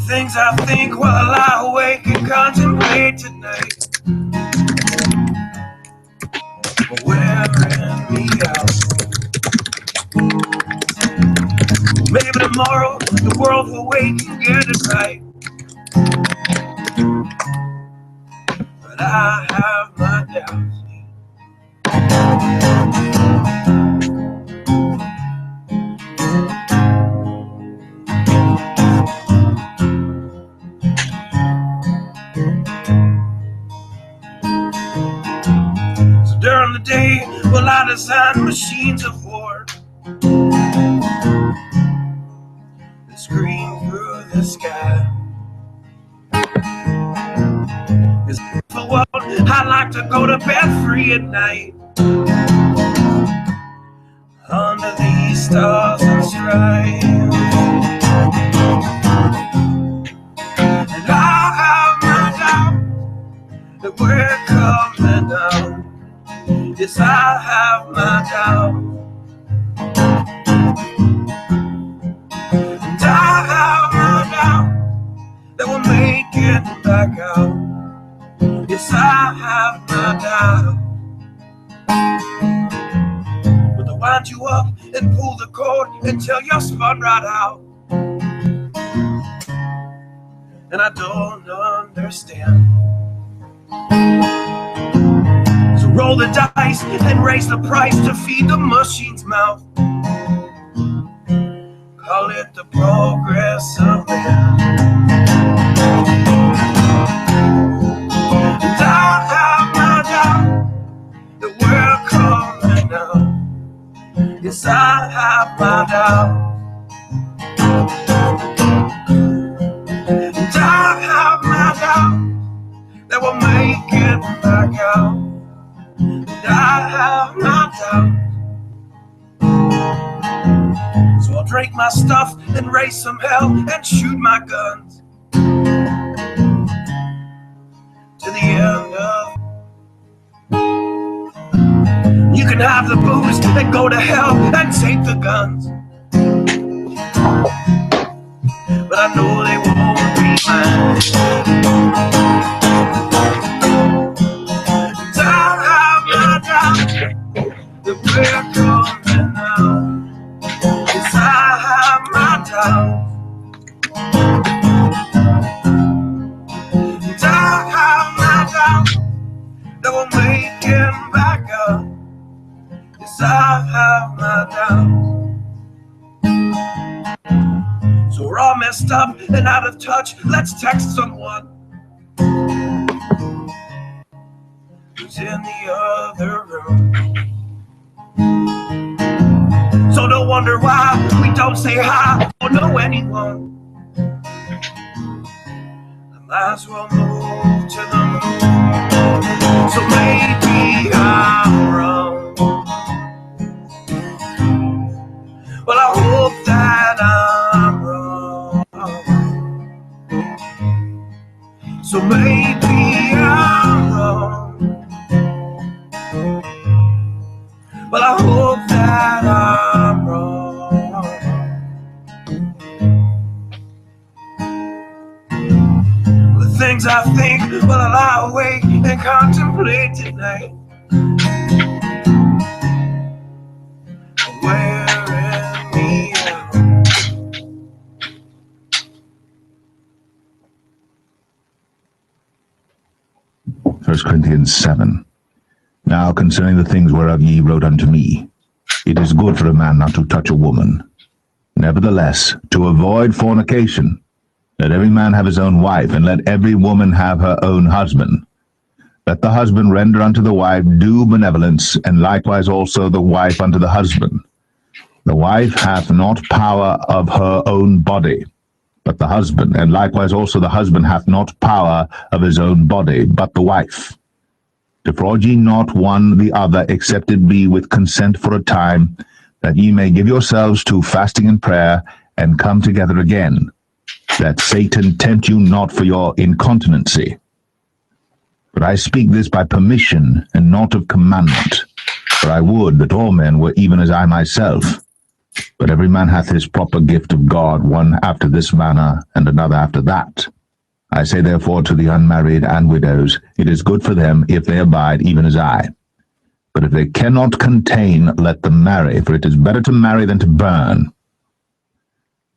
Things I think while I lie awake and contemplate tonight, wearing me out. Maybe tomorrow the world will wake and get it right, but I have my doubts. During the day, well, I design machines of war that scream through the sky. It's for what I like to go to bed free at night, under these stars and stripes. And I have my doubt that we're coming down. Yes, I have my doubt. And I have my doubt that we'll make it back out. Yes, I have my doubt. But they'll wind you up and pull the cord until you're spun right out. And I don't understand. Roll the dice and raise the price to feed the machine's mouth. Call it the progress of man. And I have my doubt that we're coming now. Yes, I have my doubt. And I have my doubt that we'll make it back out. I have my doubt. So I'll drink my stuff and raise some hell and shoot my guns to the end of. You can have the booze and go to hell and take the guns, but I know they won't be mine. The prayer coming now. Yes, I have my doubt. And I have my doubt that we'll make it back up. Yes, I have my doubt. So we're all messed up and out of touch. Let's text someone who's in the other room. So don't wonder why we don't say hi or know anyone. I might as well move to the moon. So maybe I'm wrong. Well, I hope that I'm wrong. So maybe I'm wrong. Well, I hope that I'm wrong. The things I think while I lie awake and contemplate tonight, wearing me out. 1 Corinthians 7. Now concerning the things whereof ye wrote unto me, it is good for a man not to touch a woman. Nevertheless, to avoid fornication, let every man have his own wife, and let every woman have her own husband. Let the husband render unto the wife due benevolence, and likewise also the wife unto the husband. The wife hath not power of her own body, but the husband, and likewise also the husband hath not power of his own body, but the wife. Defraud ye not one the other, except it be with consent for a time, that ye may give yourselves to fasting and prayer, and come together again, that Satan tempt you not for your incontinency. But I speak this by permission, and not of commandment. For I would that all men were even as I myself. But every man hath his proper gift of God, one after this manner, and another after that. I say therefore to the unmarried and widows, it is good for them if they abide even as I. But if they cannot contain, let them marry, for it is better to marry than to burn.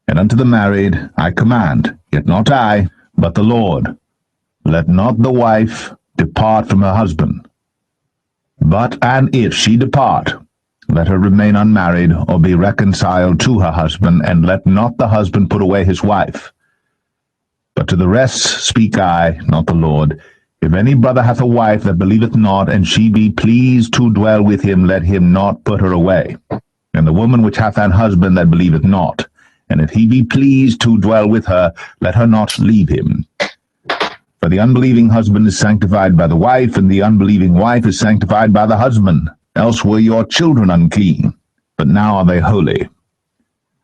And unto the married I command, yet not I, but the Lord, let not the wife depart from her husband. But and if she depart, let her remain unmarried, or be reconciled to her husband, and let not the husband put away his wife. But to the rest speak I, not the Lord. If any brother hath a wife that believeth not, and she be pleased to dwell with him, let him not put her away. And the woman which hath an husband that believeth not, and if he be pleased to dwell with her, let her not leave him. For the unbelieving husband is sanctified by the wife, and the unbelieving wife is sanctified by the husband. Else were your children unclean, but now are they holy.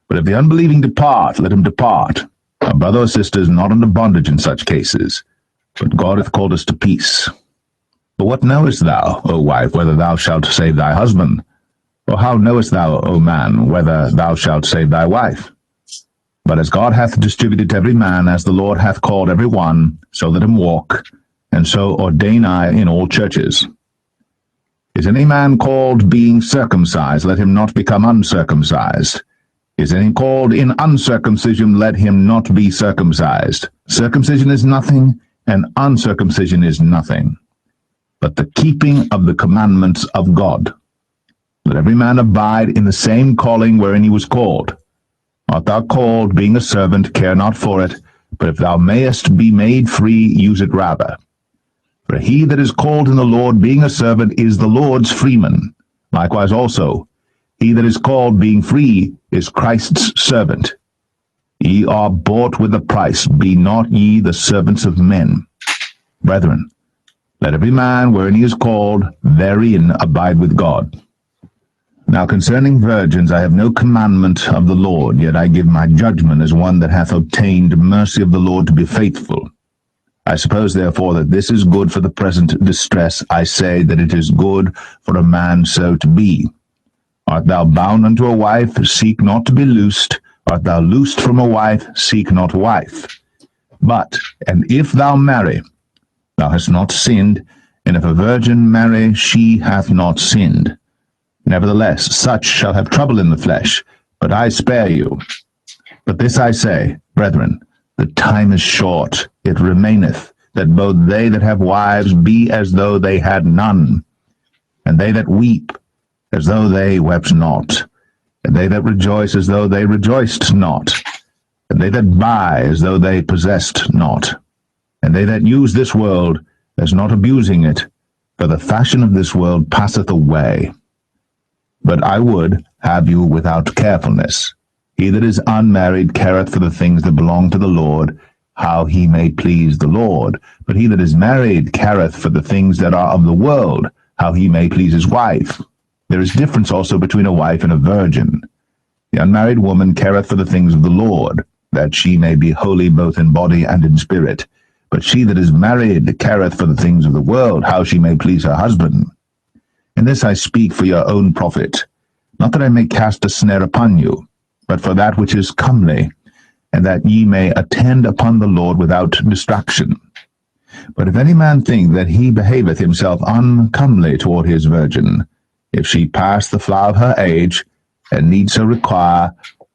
But if the unbelieving depart, let him depart. Our brother or sister is not under bondage in such cases, but God hath called us to peace. But what knowest thou, O wife, whether thou shalt save thy husband? Or how knowest thou, O man, whether thou shalt save thy wife? But as God hath distributed to every man, as the Lord hath called every one, so let him walk, and so ordain I in all churches. Is any man called being circumcised? Let him not become uncircumcised. Is any called in uncircumcision? Let him not be circumcised. Circumcision is nothing, and uncircumcision is nothing, but the keeping of the commandments of God. Let every man abide in the same calling wherein he was called. Art thou called, being a servant, care not for it, but if thou mayest be made free, use it rather. For he that is called in the Lord, being a servant, is the Lord's freeman. Likewise also, he that is called, being free, is Christ's servant. Ye are bought with a price. Be not ye the servants of men. Brethren, let every man, wherein he is called, therein abide with God. Now concerning virgins I have no commandment of the Lord, yet I give my judgment as one that hath obtained mercy of the Lord to be faithful. I suppose therefore that this is good for the present distress. I say that it is good for a man so to be. Art thou bound unto a wife? Seek not to be loosed. Art thou loosed from a wife? Seek not a wife. But, and if thou marry, thou hast not sinned, and if a virgin marry, she hath not sinned. Nevertheless, such shall have trouble in the flesh, but I spare you. But this I say, brethren, the time is short, it remaineth, that both they that have wives be as though they had none, and they that weep as though they wept not, and they that rejoice as though they rejoiced not, and they that buy as though they possessed not, and they that use this world as not abusing it, for the fashion of this world passeth away. But I would have you without carefulness. He that is unmarried careth for the things that belong to the Lord, how he may please the Lord. But he that is married careth for the things that are of the world, how he may please his wife. There is difference also between a wife and a virgin. The unmarried woman careth for the things of the Lord, that she may be holy both in body and in spirit. But she that is married careth for the things of the world, how she may please her husband. And this I speak for your own profit, not that I may cast a snare upon you, but for that which is comely, and that ye may attend upon the Lord without distraction. But if any man think that he behaveth himself uncomely toward his virgin, if she pass the flower of her age, and need so require,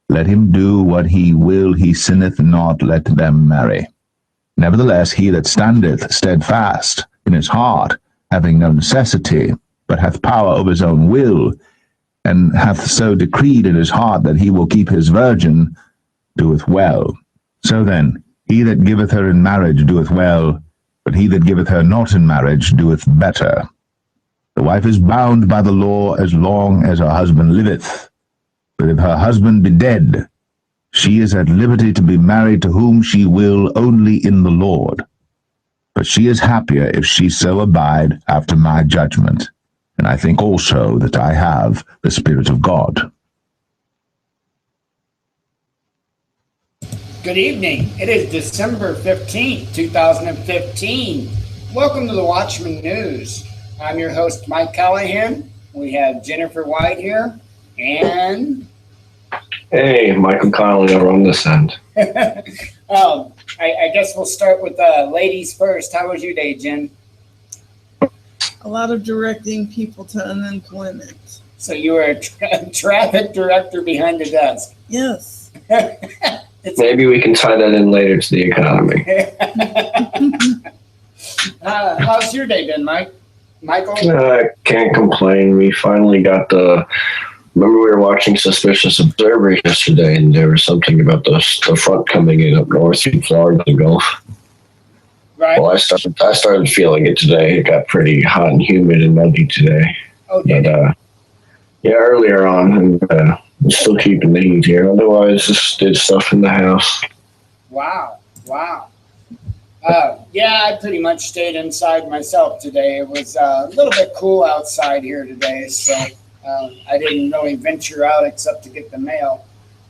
let him do what he will, he sinneth not, let them marry. Nevertheless, he that standeth steadfast in his heart, having no necessity, but hath power over his own will, and hath so decreed in his heart that he will keep his virgin, doeth well. So then, he that giveth her in marriage doeth well, but he that giveth her not in marriage doeth better. The wife is bound by the law as long as her husband liveth. But if her husband be dead, she is at liberty to be married to whom she will only in the Lord. But she is happier if she so abide after my judgment. And I think also that I have the Spirit of God. Good evening. It is December 15th, 2015. Welcome to the Watchman News. I'm your host, Mike Callahan. We have Jennifer White here and... Hey, Michael Connolly over on this end. I guess we'll start with ladies first. How was your day, Jen? A lot of directing people to unemployment. So you were a traffic director behind the desk. Yes. Maybe we can tie that in later to the economy. How's your day been, Michael? I can't complain. We finally got remember we were watching Suspicious Observers yesterday, and there was something about the front coming in up north in Florida, the Gulf. Right. Well, I started feeling it today. It got pretty hot and humid and muggy today. Oh, did it? Yeah, earlier on, and I'm still keeping the heat here. Otherwise, just did stuff in the house. Wow. Yeah, I pretty much stayed inside myself today. It was a little bit cool outside here today, so I didn't really venture out except to get the mail.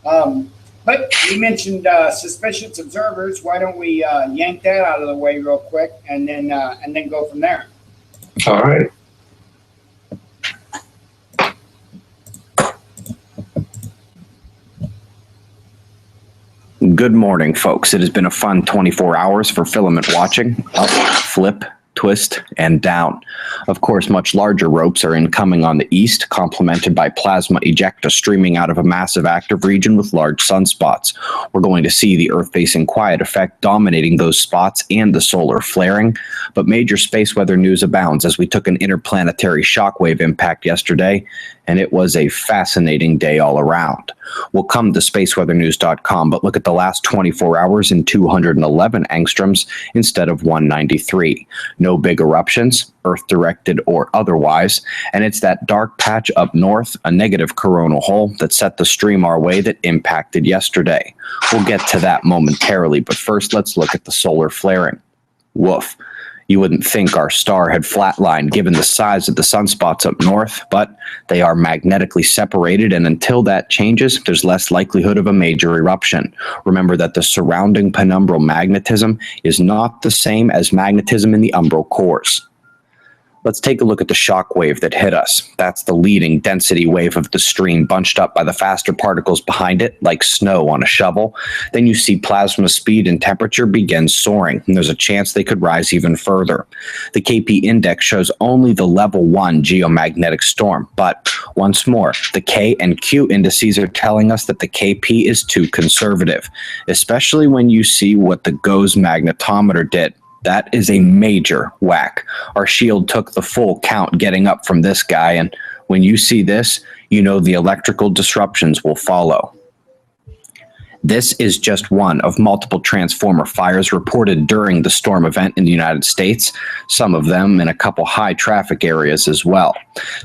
But you mentioned Suspicious Observers. Why don't we yank that out of the way real quick and then go from there? All right. Good morning, folks. It has been a fun 24 hours for filament watching. Up, flip, twist, and down. Of course, much larger ropes are incoming on the east, complemented by plasma ejecta streaming out of a massive active region with large sunspots. We're going to see the Earth-facing quiet effect dominating those spots and the solar flaring, but major space weather news abounds as we took an interplanetary shockwave impact yesterday, and it was a fascinating day all around. We'll come to spaceweathernews.com, but look at the last 24 hours in 211 angstroms instead of 193. No big eruptions, Earth-directed or otherwise, and it's that dark patch up north, a negative coronal hole, that set the stream our way that impacted yesterday. We'll get to that momentarily, but first let's look at the solar flaring. Woof. You wouldn't think our star had flatlined given the size of the sunspots up north, but they are magnetically separated, and until that changes, there's less likelihood of a major eruption. Remember that the surrounding penumbral magnetism is not the same as magnetism in the umbral cores. Let's take a look at the shock wave that hit us. That's the leading density wave of the stream bunched up by the faster particles behind it, like snow on a shovel. Then you see plasma speed and temperature begin soaring, and there's a chance they could rise even further. The KP index shows only the level 1 geomagnetic storm, but once more, the K and Q indices are telling us that the KP is too conservative, especially when you see what the GOES magnetometer did. That is a major whack. Our shield took the full count getting up from this guy, and when you see this, you know the electrical disruptions will follow. This is just one of multiple transformer fires reported during the storm event in the United States, some of them in a couple high traffic areas as well.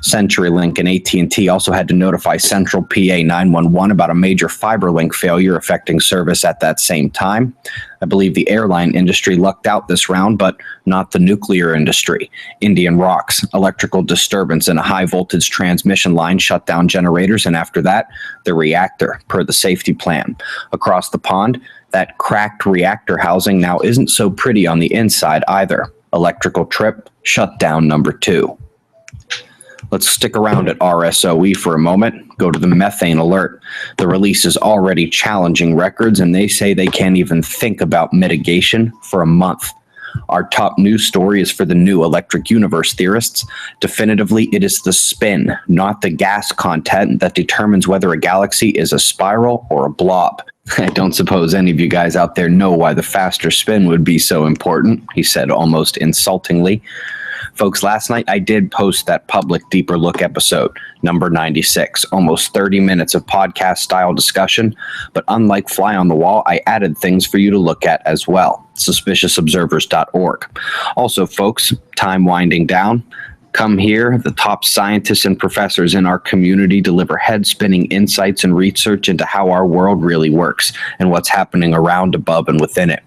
CenturyLink and AT&T also had to notify Central PA 911 about a major fiber link failure affecting service at that same time. I believe the airline industry lucked out this round, but not the nuclear industry. Indian Rocks, electrical disturbance in a high voltage transmission line shut down generators, and after that, the reactor, per the safety plan. Across the pond, that cracked reactor housing now isn't so pretty on the inside either. Electrical trip, shutdown number 2. Let's stick around at RSOE for a moment. Go to the methane alert. The release is already challenging records, and they say they can't even think about mitigation for a month. Our top news story is for the new electric universe theorists. Definitively, it is the spin, not the gas content, that determines whether a galaxy is a spiral or a blob. I don't suppose any of you guys out there know why the faster spin would be so important, he said almost insultingly. Folks, last night I did post that public Deeper Look episode, number 96, almost 30 minutes of podcast-style discussion, but unlike Fly on the Wall, I added things for you to look at as well, suspiciousobservers.org. Also, folks, time winding down, Come here, the top scientists and professors in our community deliver head-spinning insights and research into how our world really works and what's happening around, above, and within it.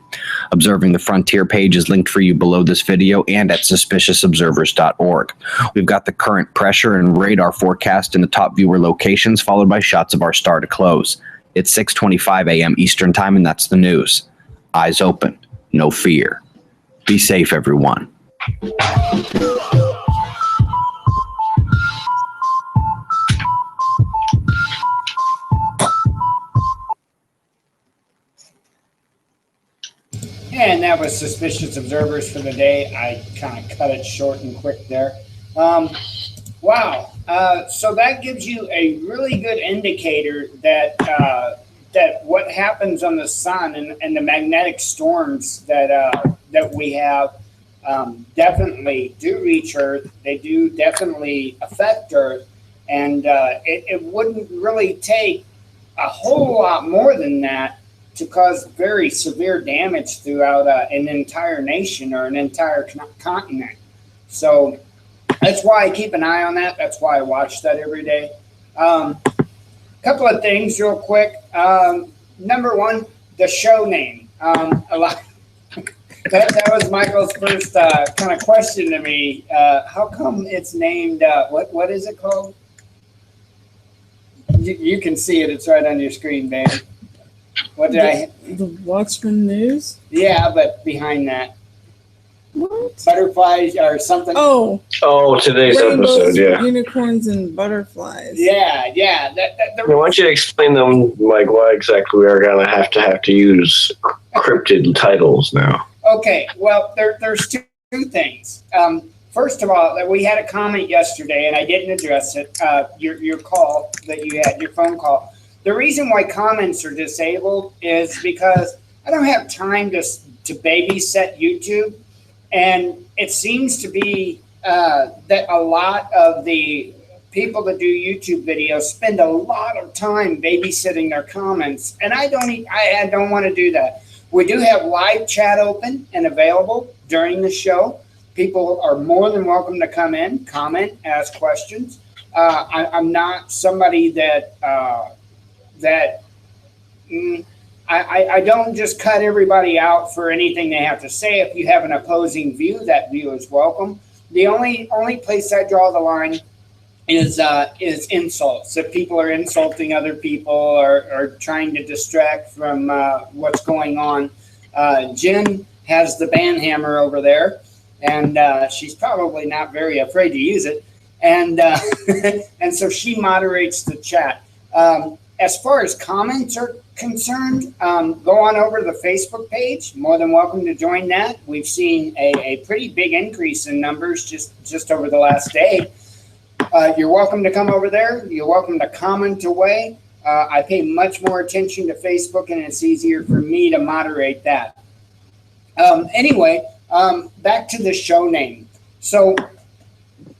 Observing the Frontier page is linked for you below this video and at suspiciousobservers.org. We've got the current pressure and radar forecast in the top viewer locations, followed by shots of our star to close. It's 6:25 a.m. Eastern Time, and that's the news. Eyes open, no fear. Be safe, everyone. And that was Suspicious Observers for the day. I kind of cut it short and quick there. Wow. So that gives you a really good indicator that that what happens on the sun and the magnetic storms that we have definitely do reach Earth. They do definitely affect Earth. And it wouldn't really take a whole lot more than that to cause very severe damage throughout an entire nation or an entire continent. So that's why I keep an eye on that. That's why I watch that every day. Couple of things real quick. Number one, the show name. That was Michael's first kind of question to me. How come it's named, what is it called? You can see it. It's right on your screen, babe. What did The Watchman News? Yeah, but behind that. What? Butterflies or something. Oh, today's rainbows, episode, yeah. unicorns, and butterflies. Yeah. I want you to explain them, like why exactly we are going to have to use cryptid titles now. Okay, well, there's two things. First of all, we had a comment yesterday, and I didn't address it. Your call that you had, your phone call. The reason why comments are disabled is because I don't have time to babysit YouTube. And it seems to be that a lot of the people that do YouTube videos spend a lot of time babysitting their comments. And I don't want to do that. We do have live chat open and available during the show. People are more than welcome to come in, comment, ask questions. I'm not somebody I don't just cut everybody out for anything they have to say. If you have an opposing view, that view is welcome. The only place I draw the line is insults. If people are insulting other people or trying to distract from what's going on. Jen has the band hammer over there, and she's probably not very afraid to use it. And and so she moderates the chat. As far as comments are concerned, go on over to the Facebook page. More than welcome to join that. We've seen a pretty big increase in numbers just over the last day. You're welcome to come over there. You're welcome to comment away. I pay much more attention to Facebook, and it's easier for me to moderate that. Anyway, back to the show name. So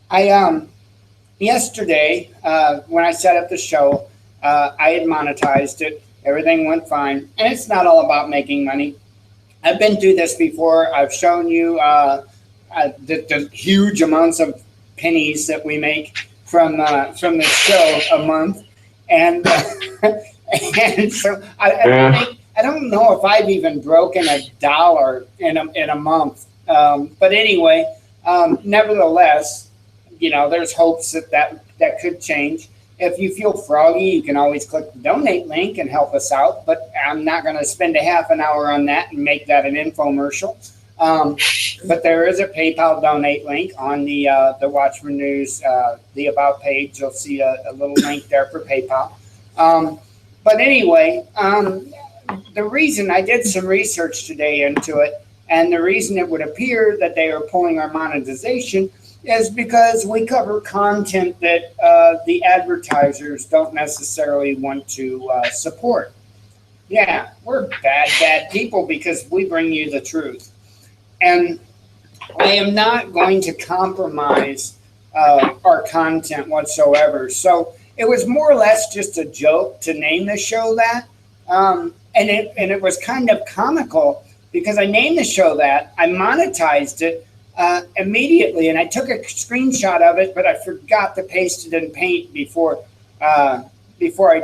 I yesterday, when I set up the show, I had monetized it. Everything went fine. And it's not all about making money. I've been through this before. I've shown you the huge amounts of pennies that we make from the show a month. And and so I don't know if I've even broken $1 in a month. But anyway, nevertheless, there's hopes that could change. If you feel froggy, you can always click the donate link and help us out. But I'm not going to spend a half an hour on that and make that an infomercial. But there is a PayPal donate link on the Watchman News, the About page. You'll see a little link there for PayPal. But anyway, the reason I did some research today into it, and the reason it would appear that they are pulling our monetization is because we cover content that the advertisers don't necessarily want to support. Yeah, we're bad people because we bring you the truth. And I am not going to compromise our content whatsoever. So it was more or less just a joke to name the show that. And it was kind of comical because I named the show that, I monetized it, immediately, and I took a screenshot of it, but I forgot to paste it in Paint before I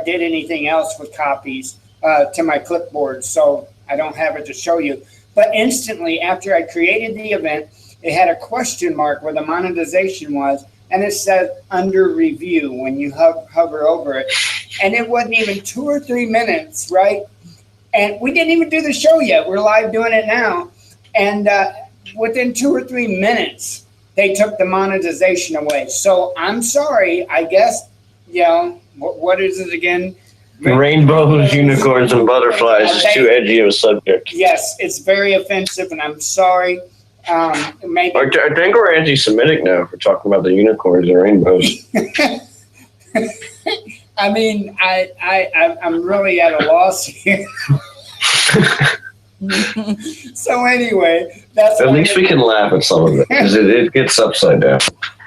did anything else with copies to my clipboard, so I don't have it to show you. But instantly after I created the event, it had a question mark where the monetization was, and it said under review when you hover over it. And it wasn't even 2 or 3 minutes, right? And we didn't even do the show yet. We're live doing it now. And within 2 or 3 minutes, they took the monetization away. So I'm sorry, I guess, what is it again? Rainbows, unicorns, and butterflies is too edgy of a subject. Yes, it's very offensive, and I'm sorry. Maybe I think we're anti-Semitic now. We're talking about the unicorns and rainbows. I mean, I'm really at a loss here. So anyway, that's at least we can laugh at some of it because it gets upside down.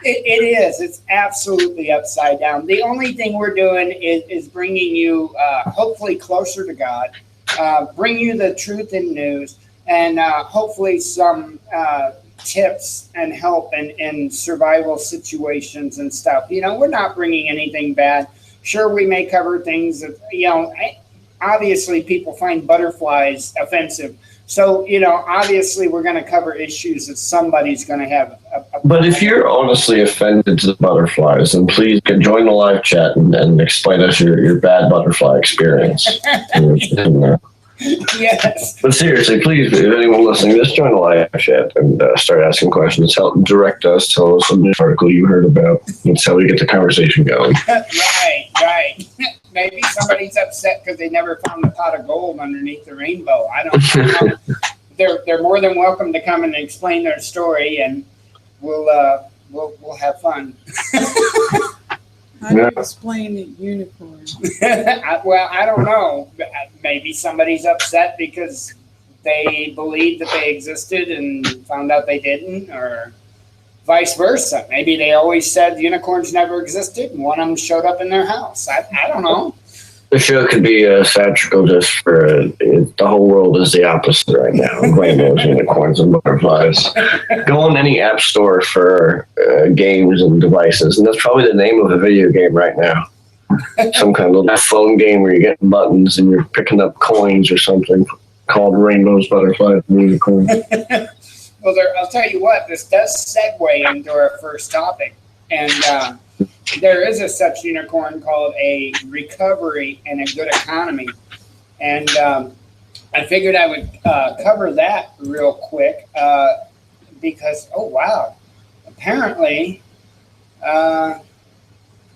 It is. It's absolutely upside down. The only thing we're doing is bringing you hopefully closer to God, bring you the truth in news, and hopefully some tips and help in survival situations and stuff. We're not bringing anything bad. Sure, we may cover things that, obviously people find butterflies offensive. So, obviously we're going to cover issues that somebody's going to have. But if you're honestly offended to the butterflies, then please join the live chat and explain us your bad butterfly experience. Yes. But seriously, please, if anyone listening, just join the live chat and start asking questions. Help direct us. Tell us some article you heard about. That's how we get the conversation going. Right. Maybe somebody's upset because they never found the pot of gold underneath the rainbow. I don't know. They're more than welcome to come and explain their story, and we'll have fun. How do you explain the unicorn? Well, I don't know. Maybe somebody's upset because they believed that they existed and found out they didn't, or vice versa. Maybe they always said unicorns never existed and one of them showed up in their house. I don't know. The show could be satirical just for the whole world is the opposite right now. Rainbows, unicorns, and butterflies. Go on any app store for games and devices, and that's probably the name of a video game right now. Some kind of little phone game where you're getting buttons and you're picking up coins or something called Rainbows, Butterflies, and Unicorns. Well, I'll tell you what, this does segue into our first topic. And there is a such unicorn called a recovery and a good economy. And I figured I would cover that real quick because, oh, wow, apparently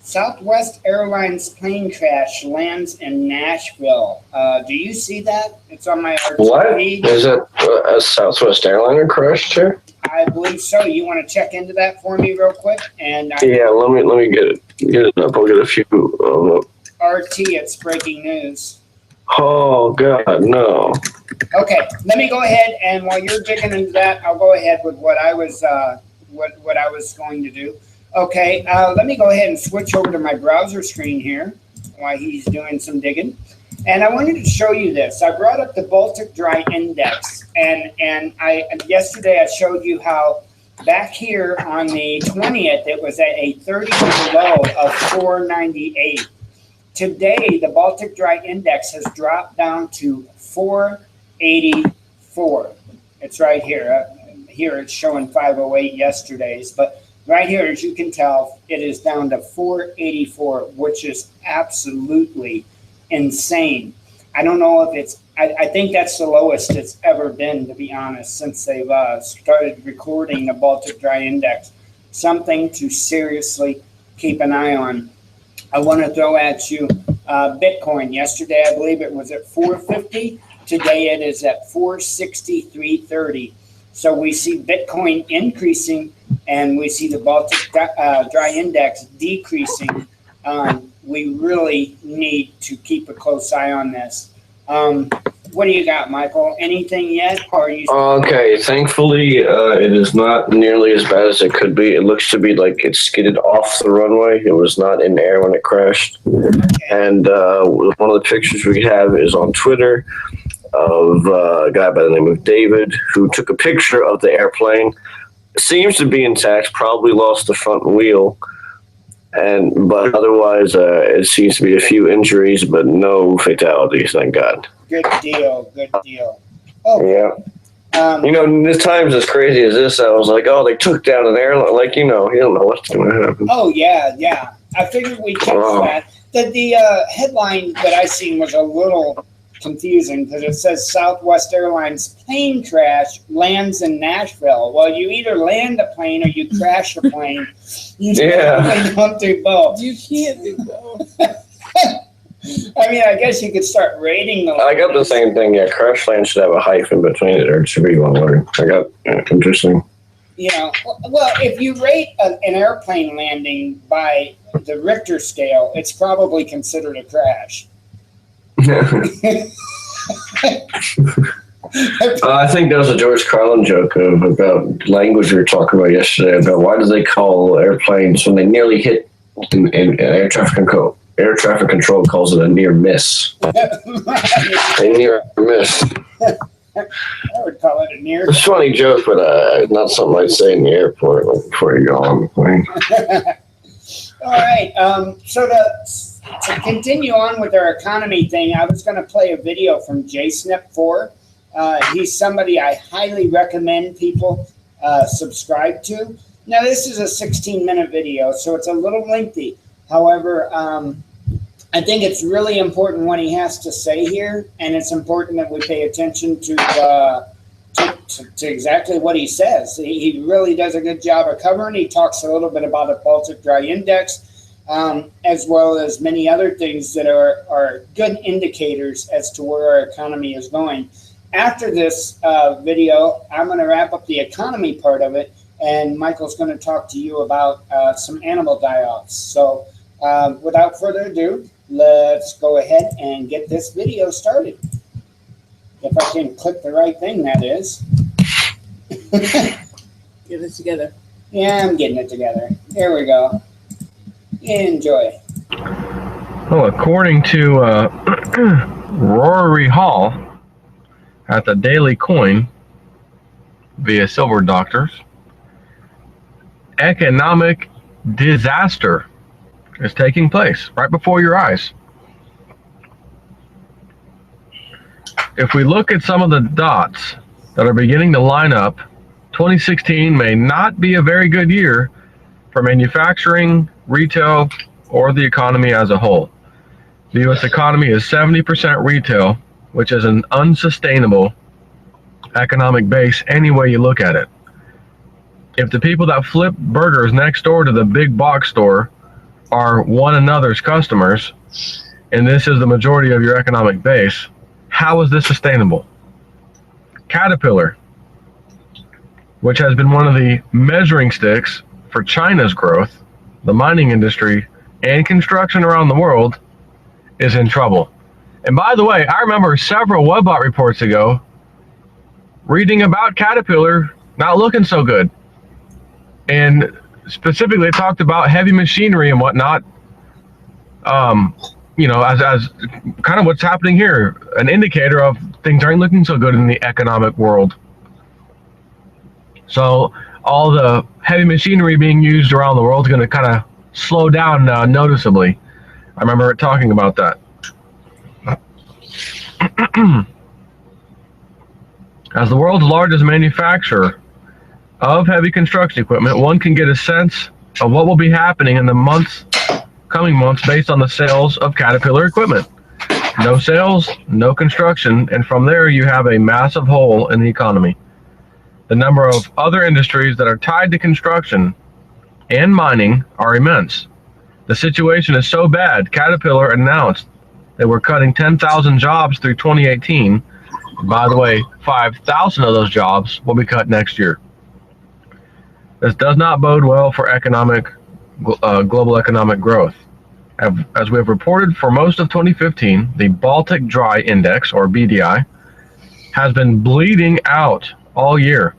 Southwest Airlines plane crash lands in Nashville. Do you see that? It's on my RT What? feed. Is it a Southwest airliner crash too? I believe so. You want to check into that for me real quick? And Yeah, let me get it up. I'll get a few. RT, it's breaking news. Oh God, no! Okay, let me go ahead, and while you're digging into that, I'll go ahead with what I was what I was going to do. Okay, let me go ahead and switch over to my browser screen here while he's doing some digging. And I wanted to show you this. I brought up the Baltic Dry Index, and yesterday I showed you how back here on the 20th it was at a 30-year low of 498. Today the Baltic Dry Index has dropped down to 484. It's right here. Here it's showing 508 yesterday's, but right here, as you can tell, it is down to 484, which is absolutely insane. I don't know if it's, I think that's the lowest it's ever been, to be honest, since they've started recording the Baltic Dry Index. Something to seriously keep an eye on. I want to throw at you Bitcoin. Yesterday, I believe it was at 450. Today, it is at 463.30. So we see Bitcoin increasing, and we see the Baltic Dry Index decreasing. We really need to keep a close eye on this. What do you got, Michael? Anything yet? Or are you? Okay, thankfully, it is not nearly as bad as it could be. It looks to be like it skidded off the runway. It was not in the air when it crashed. Okay. And one of the pictures we have is on Twitter of a guy by the name of David who took a picture of the airplane. seems to be intact. Probably lost the front wheel, but otherwise, it seems to be a few injuries, but no fatalities. Thank God. Good deal. Good deal. Oh, Yeah. This times as crazy as this, I was like, oh, they took down an airline. Like, you don't know what's going to happen. Oh, yeah. I figured we'd catch that. The headline that I seen was a little confusing because it says Southwest Airlines plane crash lands in Nashville. Well, you either land a plane or you crash a plane. You don't do both. You can't do both. I mean, I guess you could start rating the. I got the same thing. Yeah, crash land should have a hyphen between it, or it should be one word. I got interesting. Well, if you rate an airplane landing by the Richter scale, it's probably considered a crash. I think that was a George Carlin joke about language we were talking about yesterday, about why do they call airplanes when they nearly hit in air traffic control. Air traffic control calls it a near miss. A near miss. I would call it a near. It's a funny joke, but not something I'd say in the airport before you go on the plane. All right. So to continue on with our economy thing, I was going to play a video from JSNIP4. He's somebody I highly recommend people subscribe to. Now, this is a 16-minute video, so it's a little lengthy. However, I think it's really important what he has to say here, and it's important that we pay attention to exactly what he says. He really does a good job of covering. He talks a little bit about the Baltic Dry Index, as well as many other things that are good indicators as to where our economy is going. After this video, I'm going to wrap up the economy part of it, and Michael's going to talk to you about some animal die-offs. So without further ado, let's go ahead and get this video started. If I can click the right thing, that is. Get it together. Yeah, I'm getting it together. Here we go. Enjoy. Well, according to Rory Hall at the Daily Coin via Silver Doctors, economic disaster is taking place right before your eyes. If we look at some of the dots that are beginning to line up, 2016 may not be a very good year for manufacturing, retail, or the economy as a whole. The U.S. economy is 70% retail, which is an unsustainable economic base any way you look at it. If the people that flip burgers next door to the big box store are one another's customers, and this is the majority of your economic base, how is this sustainable? Caterpillar, which has been one of the measuring sticks for China's growth, the mining industry, and construction around the world, is in trouble. And by the way, I remember several Webbot reports ago reading about Caterpillar not looking so good. And specifically talked about heavy machinery and whatnot, as kind of what's happening here, an indicator of things aren't looking so good in the economic world. So all the heavy machinery being used around the world is going to kind of slow down noticeably. I remember talking about that. As the world's largest manufacturer of heavy construction equipment, one can get a sense of what will be happening in the coming months based on the sales of Caterpillar equipment. No sales, no construction, and from there you have a massive hole in the economy. The number of other industries that are tied to construction and mining are immense. The situation is so bad, Caterpillar announced they were cutting 10,000 jobs through 2018. By the way, 5,000 of those jobs will be cut next year. This does not bode well for global economic growth. As we have reported for most of 2015, the Baltic Dry Index, or BDI, has been bleeding out all year.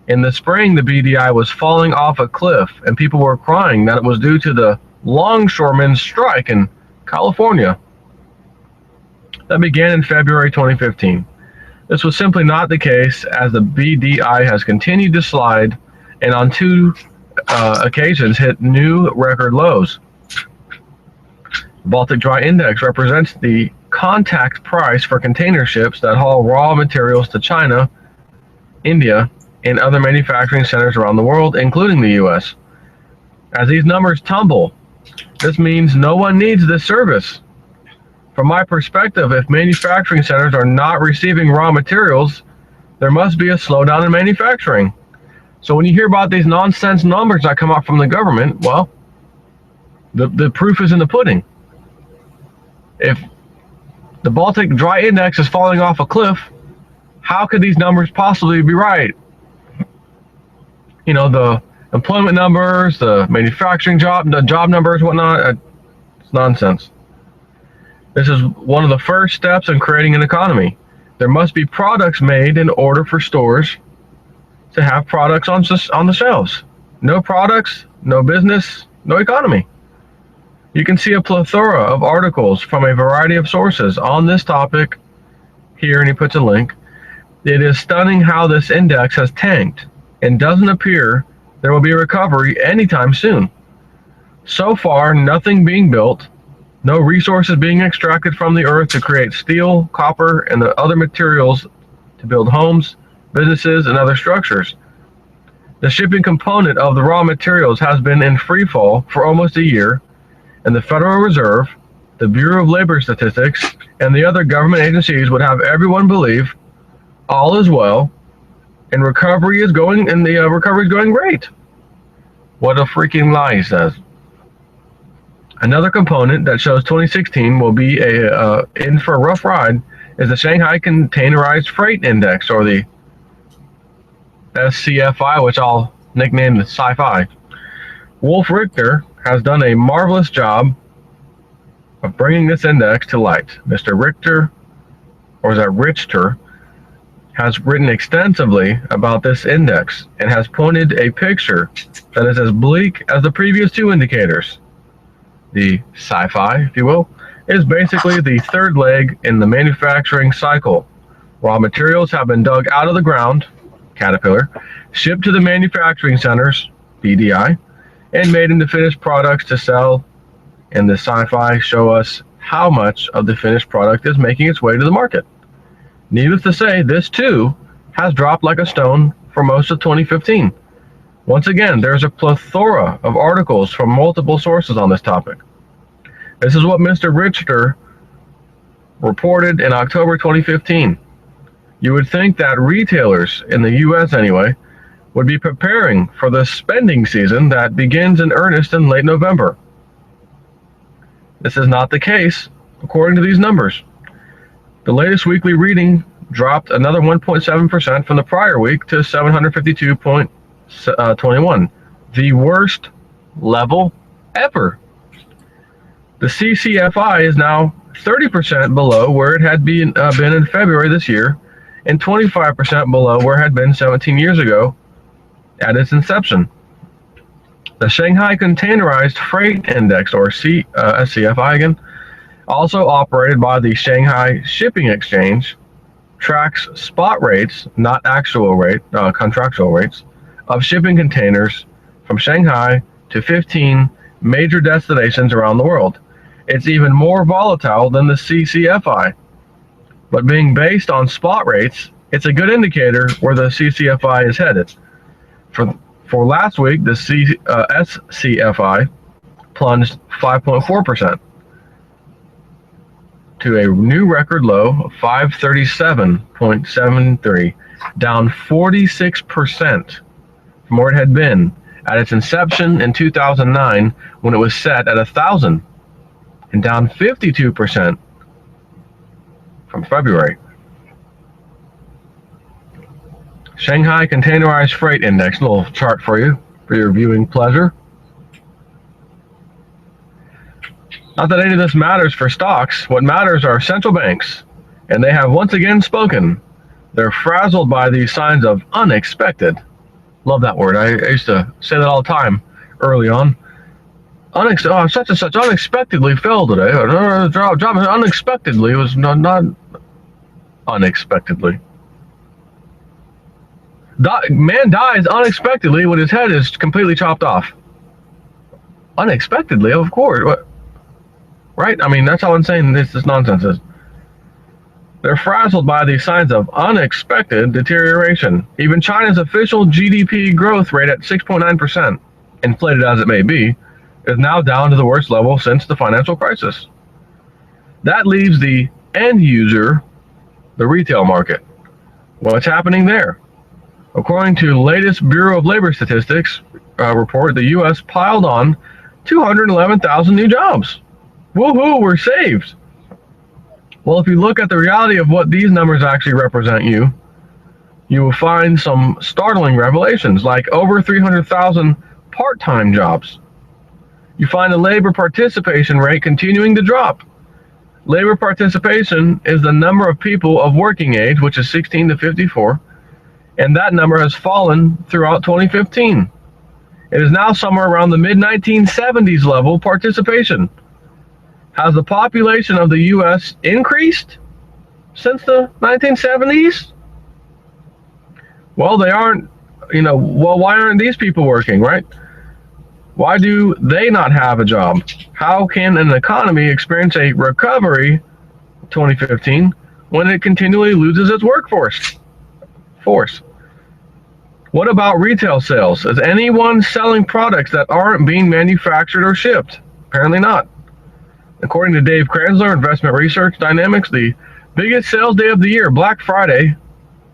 In the spring, the BDI was falling off a cliff, and people were crying that it was due to the longshoremen's strike in California that began in February 2015. This was simply not the case, as the BDI has continued to slide and on two occasions hit new record lows. The Baltic Dry Index represents the contact price for container ships that haul raw materials to China, India, and other manufacturing centers around the world, including the U.S. As these numbers tumble, this means no one needs this service. From my perspective, if manufacturing centers are not receiving raw materials, there must be a slowdown in manufacturing. So when you hear about these nonsense numbers that come out from the government, well, the proof is in the pudding. If the Baltic Dry Index is falling off a cliff, how could these numbers possibly be right? You know, the employment numbers, the manufacturing the job numbers, whatnot, it's nonsense. This is one of the first steps in creating an economy. There must be products made in order for stores to have products on the shelves. No products, no business, no economy. You can see a plethora of articles from a variety of sources on this topic here, and he puts a link. It is stunning how this index has tanked and doesn't appear there will be a recovery anytime soon. So far, nothing being built, no resources being extracted from the earth to create steel, copper, and the other materials to build homes, businesses, and other structures. The shipping component of the raw materials has been in free fall for almost a year, and the Federal Reserve, the Bureau of Labor Statistics, and the other government agencies would have everyone believe all is well, and the recovery is going great. What a freaking lie, he says. Another component that shows 2016 will be in for a rough ride is the Shanghai Containerized Freight Index, or the SCFI, which I'll nickname the Sci-Fi. Wolf Richter has done a marvelous job of bringing this index to light. Mr. Richter, or is that Richter, has written extensively about this index and has pointed a picture that is as bleak as the previous two indicators. The Sci-Fi, if you will, is basically the third leg in the manufacturing cycle. Raw materials have been dug out of the ground, Caterpillar, shipped to the manufacturing centers, BDI, and made into finished products to sell, and the Sci-Fi show us how much of the finished product is making its way to the market. Needless to say, this too has dropped like a stone for most of 2015. Once again, there's a plethora of articles from multiple sources on this topic. This is what Mr. Richter reported in October 2015. You would think that retailers, in the US anyway, would be preparing for the spending season that begins in earnest in late November. This is not the case, according to these numbers. The latest weekly reading dropped another 1.7% from the prior week to 752.21, the worst level ever. The CCFI is now 30% below where it had been in February this year, and 25% below where it had been 17 years ago at its inception. The Shanghai Containerized Freight Index, or SCFI again, also operated by the Shanghai Shipping Exchange, tracks spot rates, not actual contractual rates, of shipping containers from Shanghai to 15 major destinations around the world. It's even more volatile than the CCFI. But being based on spot rates, it's a good indicator where the CCFI is headed. For last week, the SCFI plunged 5.4% to a new record low of 537.73, down 46% from where it had been at its inception in 2009 when it was set at 1,000, and down 52% from February. Shanghai Containerized Freight Index, a little chart for you for your viewing pleasure. Not that any of this matters for stocks. What matters are central banks, and they have once again spoken. They're frazzled by these signs of unexpected. Love that word. I used to say that all the time early on. Such and such unexpectedly fell today. Job unexpectedly was not unexpectedly. Man dies unexpectedly when his head is completely chopped off. Unexpectedly, of course. What? Right? I mean, that's how insane this nonsense is. They're frazzled by these signs of unexpected deterioration. Even China's official GDP growth rate at 6.9%, inflated as it may be, is now down to the worst level since the financial crisis. That leaves the end user, the retail market. What's happening there? According to the latest Bureau of Labor Statistics report, the U.S. piled on 211,000 new jobs. Woohoo, we're saved. Well, if you look at the reality of what these numbers actually represent you will find some startling revelations, like over 300,000 part-time jobs. You find the labor participation rate continuing to drop. Labor participation is the number of people of working age, which is 16 to 54, and that number has fallen throughout 2015. It is now somewhere around the mid-1970s level participation. Has the population of the U.S. increased since the 1970s? Well, they aren't, why aren't these people working, right? Why do they not have a job? How can an economy experience a recovery 2015 when it continually loses its workforce? What about retail sales? Is anyone selling products that aren't being manufactured or shipped? Apparently not. According to Dave Kranzler, Investment Research Dynamics, the biggest sales day of the year, Black Friday,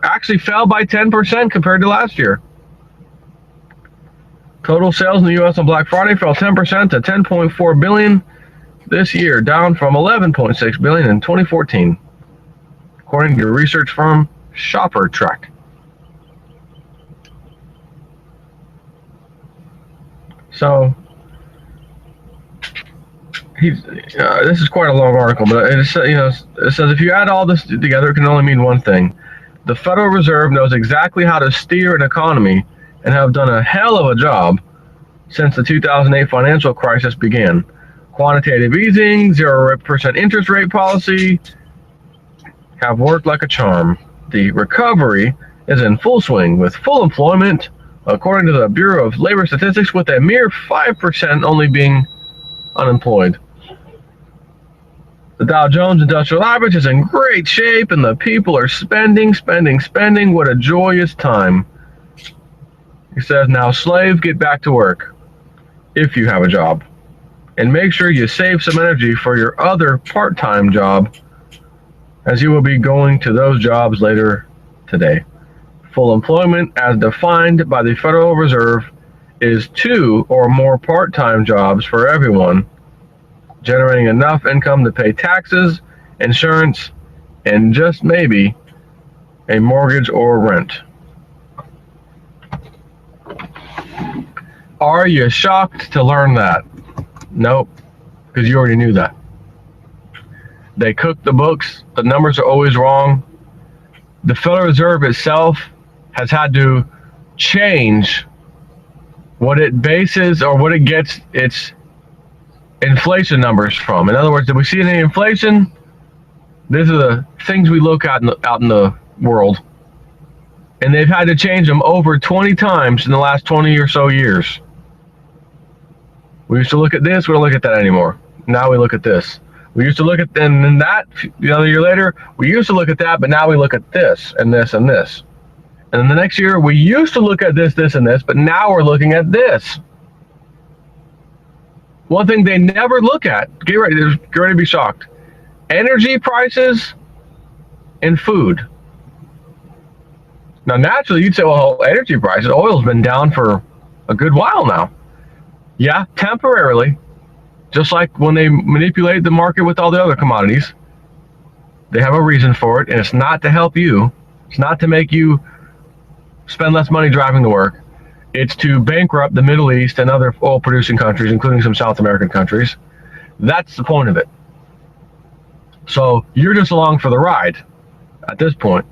actually fell by 10% compared to last year. Total sales in the U.S. on Black Friday fell 10% to $10.4 billion this year, down from $11.6 billion in 2014, according to research firm ShopperTrack. So, this is quite a long article, but it says if you add all this together, it can only mean one thing. The Federal Reserve knows exactly how to steer an economy and have done a hell of a job since the 2008 financial crisis began. Quantitative easing, 0% interest rate policy have worked like a charm. The recovery is in full swing with full employment, according to the Bureau of Labor Statistics, with a mere 5% only being unemployed. The Dow Jones Industrial Average is in great shape, and the people are spending. What a joyous time. He says, now slave, get back to work, if you have a job. And make sure you save some energy for your other part-time job, as you will be going to those jobs later today. Full employment, as defined by the Federal Reserve, is 2 or more part-time jobs for everyone, generating enough income to pay taxes, insurance, and just maybe a mortgage or rent. Are you shocked to learn that? Nope, because you already knew that. They cook the books. The numbers are always wrong. The Federal Reserve itself has had to change what it bases or what it gets its inflation numbers from. In other words, did we see any inflation? These are the things we look at out in the world. And they've had to change them over 20 times in the last 20 or so years. We used to look at this, we don't look at that anymore. Now we look at this. We used to look at, and then that, another year later, we used to look at that, but now we look at this, and this, and this. And then the next year, we used to look at this, this, and this, but now we're looking at this. One thing they never look at, get ready to be shocked. Energy prices and food. Now, naturally, you'd say, well, energy prices, oil's been down for a good while now. Yeah, temporarily. Just like when they manipulate the market with all the other commodities. They have a reason for it, and it's not to help you. It's not to make you spend less money driving to work. It's to bankrupt the Middle East and other oil-producing countries, including some South American countries. That's the point of it. So you're just along for the ride at this point.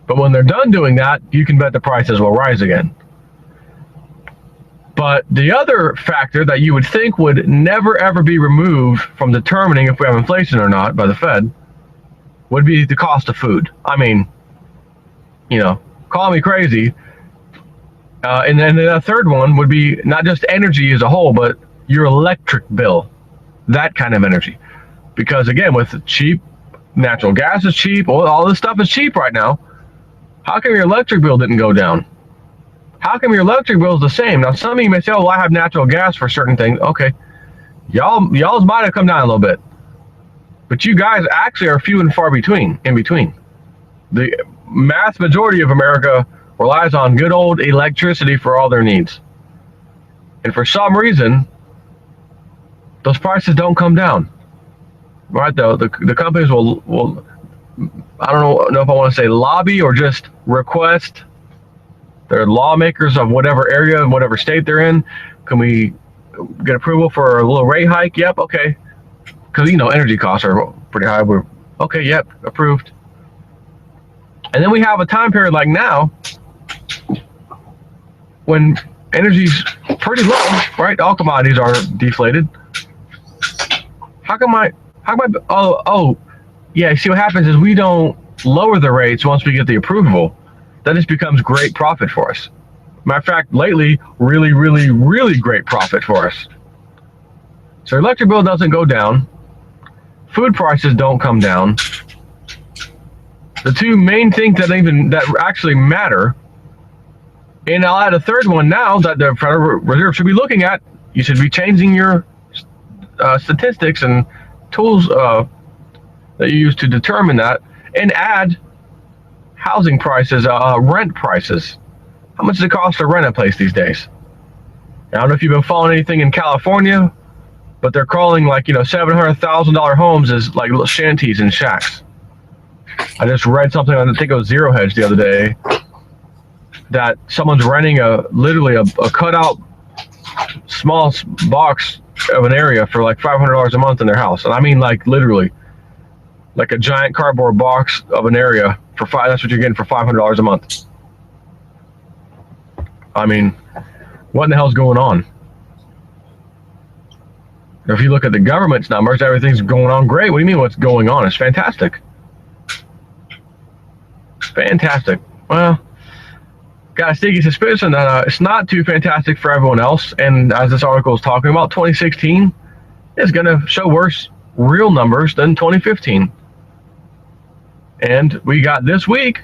But when they're done doing that, you can bet the prices will rise again. But the other factor that you would think would never, ever be removed from determining if we have inflation or not by the Fed would be the cost of food. I mean, call me crazy. And then the third one would be not just energy as a whole, but your electric bill, that kind of energy. Because again, with cheap natural gas is cheap, all this stuff is cheap right now. How come your electric bill didn't go down? How come your electric bill is the same? Now, some of you may say, "Oh, well, I have natural gas for certain things." Okay, y'all's might have come down a little bit, but you guys actually are few and far between. In between, the mass majority of America relies on good old electricity for all their needs, and for some reason, those prices don't come down. Right? The companies will I don't know if I want to say lobby or just request their lawmakers of whatever area and whatever state they're in. Can we get approval for a little rate hike? Yep, okay. Because energy costs are pretty high. We're okay. Yep, approved. And then we have a time period like now when energy's pretty low, right? All commodities are deflated. How come yeah, see what happens is we don't lower the rates once we get the approval. That just becomes great profit for us. Matter of fact, lately, really, really, really great profit for us. So electric bill doesn't go down. Food prices don't come down. The two main things that actually matter, and I'll add a third one now that the Federal Reserve should be looking at. You should be changing your statistics and tools that you use to determine that, and add housing prices, rent prices. How much does it cost to rent a place these days? I don't know if you've been following anything in California, but they're calling $700,000 homes as like little shanties and shacks. I just read something on, I think it was Zero Hedge the other day, that someone's renting literally a cutout small box of an area for like $500 a month in their house. And I mean literally like a giant cardboard box of an area for that's what you're getting for $500 a month. I mean, what in the hell's going on? If you look at the government's numbers, everything's going on great. What do you mean what's going on? It's fantastic. Fantastic. Well, got a sneaky suspicion that it's not too fantastic for everyone else. And as this article is talking about, 2016 is going to show worse real numbers than 2015. And we got this week,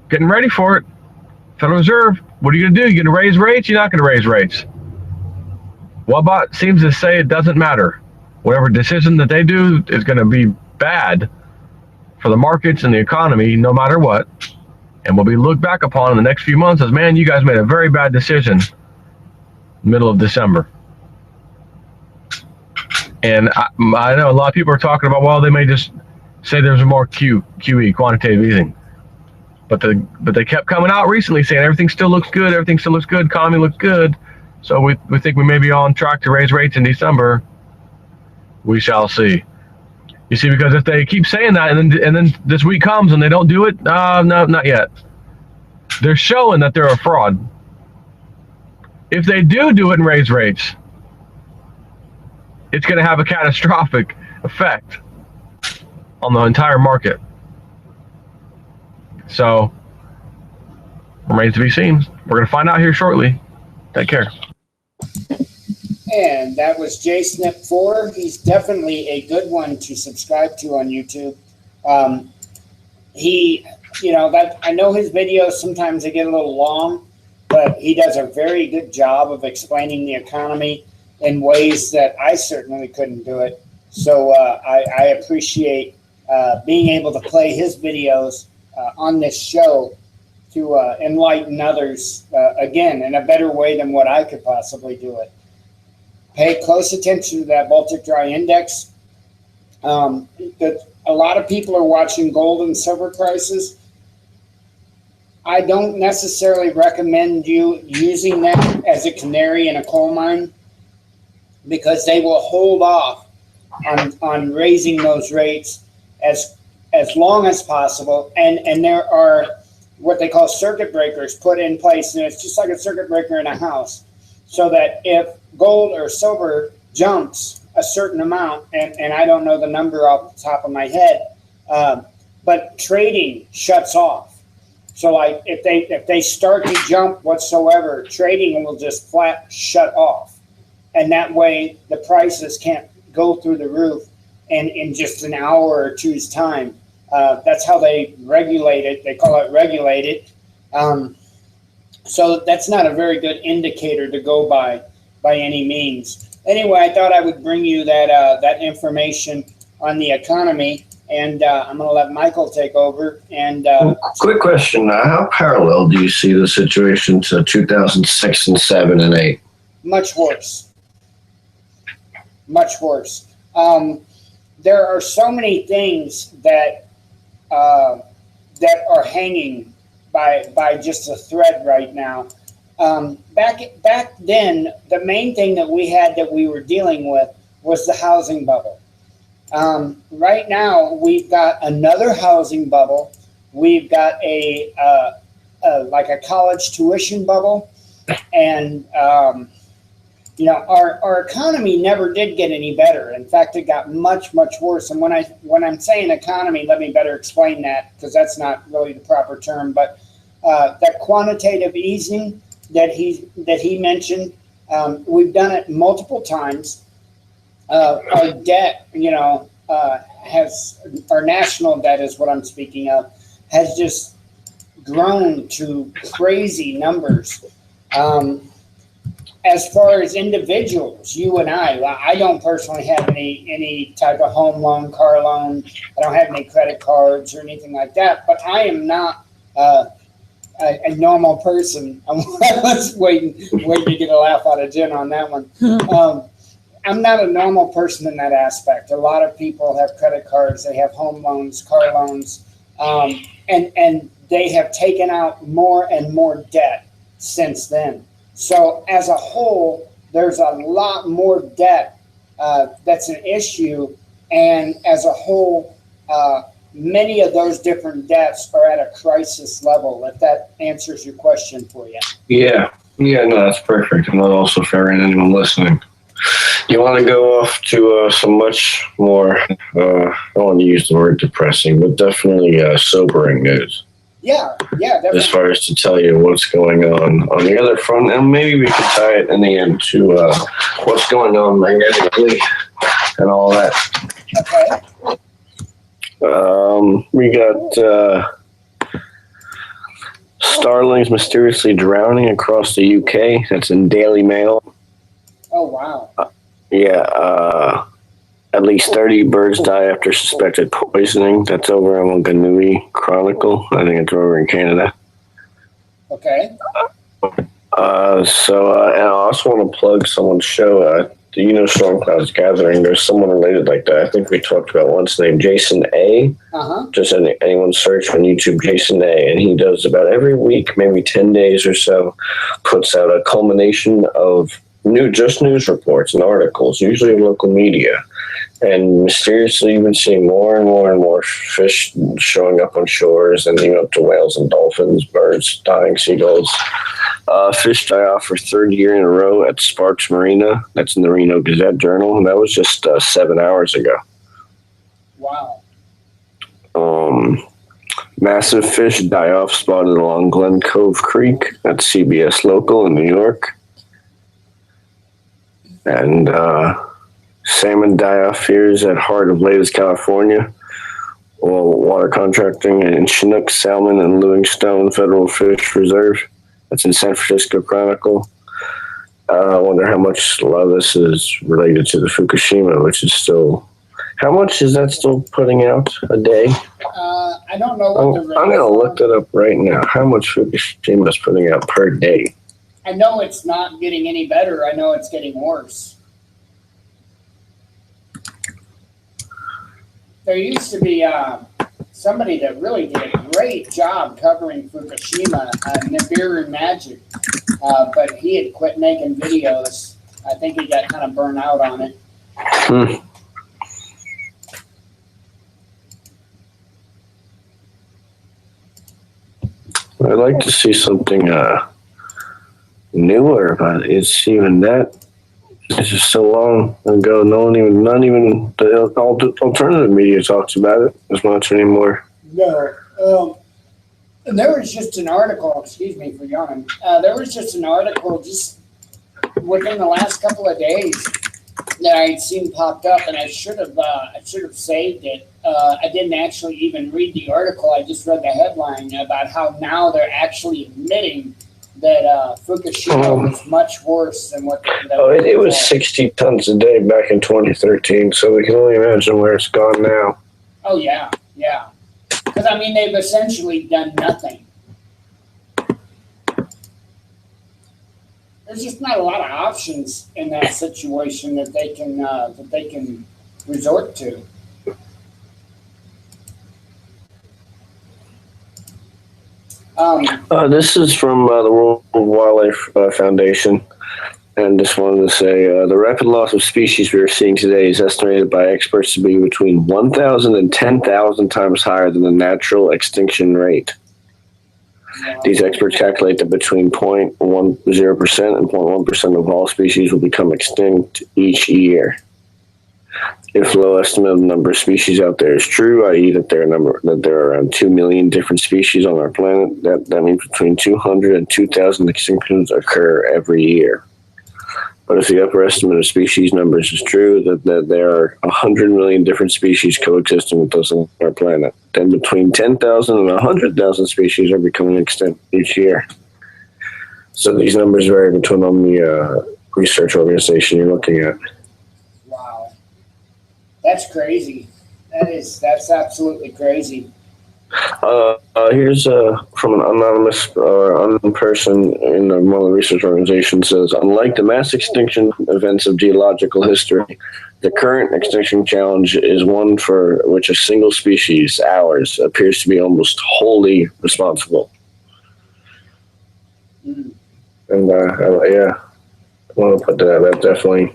getting ready for it, Federal Reserve, what are you going to do? You going to raise rates? You're not going to raise rates. Wabot seems to say it doesn't matter. Whatever decision that they do is going to be bad for the markets and the economy, no matter what. And will be looked back upon in the next few months as, man, you guys made a very bad decision middle of December. And I know a lot of people are talking about, well, they may just say there's more QE, quantitative easing. But they kept coming out recently saying everything still looks good, economy looks good. So we think we may be on track to raise rates in December. We shall see. You see, because if they keep saying that and then this week comes and they don't do it, no, not yet. They're showing that they're a fraud. If they do it and raise rates, it's going to have a catastrophic effect on the entire market. So, remains to be seen. We're going to find out here shortly. Take care. And that was JSnip4. He's definitely a good one to subscribe to on YouTube. I know his videos, sometimes they get a little long, but he does a very good job of explaining the economy in ways that I certainly couldn't do it. So I appreciate being able to play his videos on this show to enlighten others, again, in a better way than what I could possibly do it. Pay close attention to that Baltic Dry Index. A lot of people are watching gold and silver prices. I don't necessarily recommend you using them as a canary in a coal mine, because they will hold off on raising those rates as long as possible. And there are what they call circuit breakers put in place, and it's just like a circuit breaker in a house, so that if gold or silver jumps a certain amount, and I don't know the number off the top of my head, but trading shuts off. So like if they start to jump whatsoever, trading will just flat shut off, and that way the prices can't go through the roof in just an hour or two's time. That's how they regulate it. They call it regulated. So that's not a very good indicator to go by any means. Anyway, I thought I would bring you that information on the economy, and I'm going to let Michael take over. And quick question: how parallel do you see the situation to 2006 and 7 and 8? Much worse. Much worse. There are so many things that are hanging by just a thread right now. Back then, the main thing that we were dealing with was the housing bubble. Right now, we've got another housing bubble. We've got like a college tuition bubble, and our economy never did get any better. In fact, it got much worse. And when I'm saying economy, let me better explain that, because that's not really the proper term. But that quantitative easing that he mentioned, we've done it multiple times. Our debt, has, our national debt is what I'm speaking of, has just grown to crazy numbers. As far as individuals, you and I don't personally have any type of home loan, car loan. I don't have any credit cards or anything like that. But I am not a normal person. I was waiting to get a laugh out of Jen on that one. I'm not a normal person in that aspect. A lot of people have credit cards. They have home loans, car loans, and they have taken out more and more debt since then. So as a whole, there's a lot more debt that's an issue. And as a whole, many of those different debts are at a crisis level, if that answers your question for you. Yeah, no, that's perfect. I'm not also fair in anyone listening. You want to go off to some much more, I don't want to use the word depressing, but definitely sobering news. Yeah, definitely. As far as to tell you what's going on the other front, and maybe we could tie it in the end to what's going on magnetically and all that. Okay. We got starlings mysteriously drowning across the UK. That's in Daily Mail. Oh, wow. At least 30 birds die after suspected poisoning. That's over on the Wanganui Chronicle. I think it's over in Canada. Okay. And I also want to plug someone's show. Storm Clouds Gathering. There's someone related like that. I think we talked about once, named Jason A. Just anyone search on YouTube Jason A. And he does about every week, maybe 10 days or so, puts out a culmination of news reports and articles, usually in local media. And mysteriously, you've been seeing more and more fish showing up on shores, and even up to whales and dolphins, birds dying, seagulls. Fish die off for third year in a row at Sparks Marina. That's in the Reno Gazette Journal, and that was just 7 hours ago. Wow. Massive fish die off spotted along Glen Cove Creek. That's CBS Local in New York. And salmon die-off fears at heart of latest California. Well, water contracting in Chinook Salmon and Livingstone Federal Fish Reserve. That's in San Francisco Chronicle. I wonder how much a lot of this is related to the Fukushima, which is still... How much is that still putting out a day? I don't know what the rate I'm going to look that up right now. How much Fukushima is putting out per day? I know it's not getting any better. I know it's getting worse. There used to be somebody that really did a great job covering Fukushima, Nibiru Magic, but he had quit making videos. I think he got kind of burnt out on it. I'd like to see something newer about it. It's even that. It's just so long ago. Not even the alternative media talks about it as much anymore. No. And there was just an article, excuse me for yawning, there was just an article just within the last couple of days that I'd seen popped up, and I should have saved it. I didn't actually even read the article. I just read the headline about how now they're actually admitting that Fukushima was much worse than what. It was 60 tons a day back in 2013, so we can only imagine where it's gone now. Oh yeah, yeah. Because I mean, they've essentially done nothing. There's just not a lot of options in that situation that they can resort to. This is from the World Wildlife Foundation, and just wanted to say the rapid loss of species we are seeing today is estimated by experts to be between 1,000 and 10,000 times higher than the natural extinction rate. These experts calculate that between 0.10% and 0.1% of all species will become extinct each year. If the low estimate of the number of species out there is true, i.e. that there are around 2 million different species on our planet, that means between 200 and 2,000 extinctions occur every year. But if the upper estimate of species numbers is true, that there are 100 million different species coexisting with us on our planet, then between 10,000 and 100,000 species are becoming extinct each year. So these numbers vary between on the research organization you're looking at. Wow, that's crazy. That's absolutely crazy. Here's from an anonymous unknown person in one of the research organizations says, unlike the mass extinction events of geological history, the current extinction challenge is one for which a single species, ours, appears to be almost wholly responsible. And yeah, I want to put that definitely.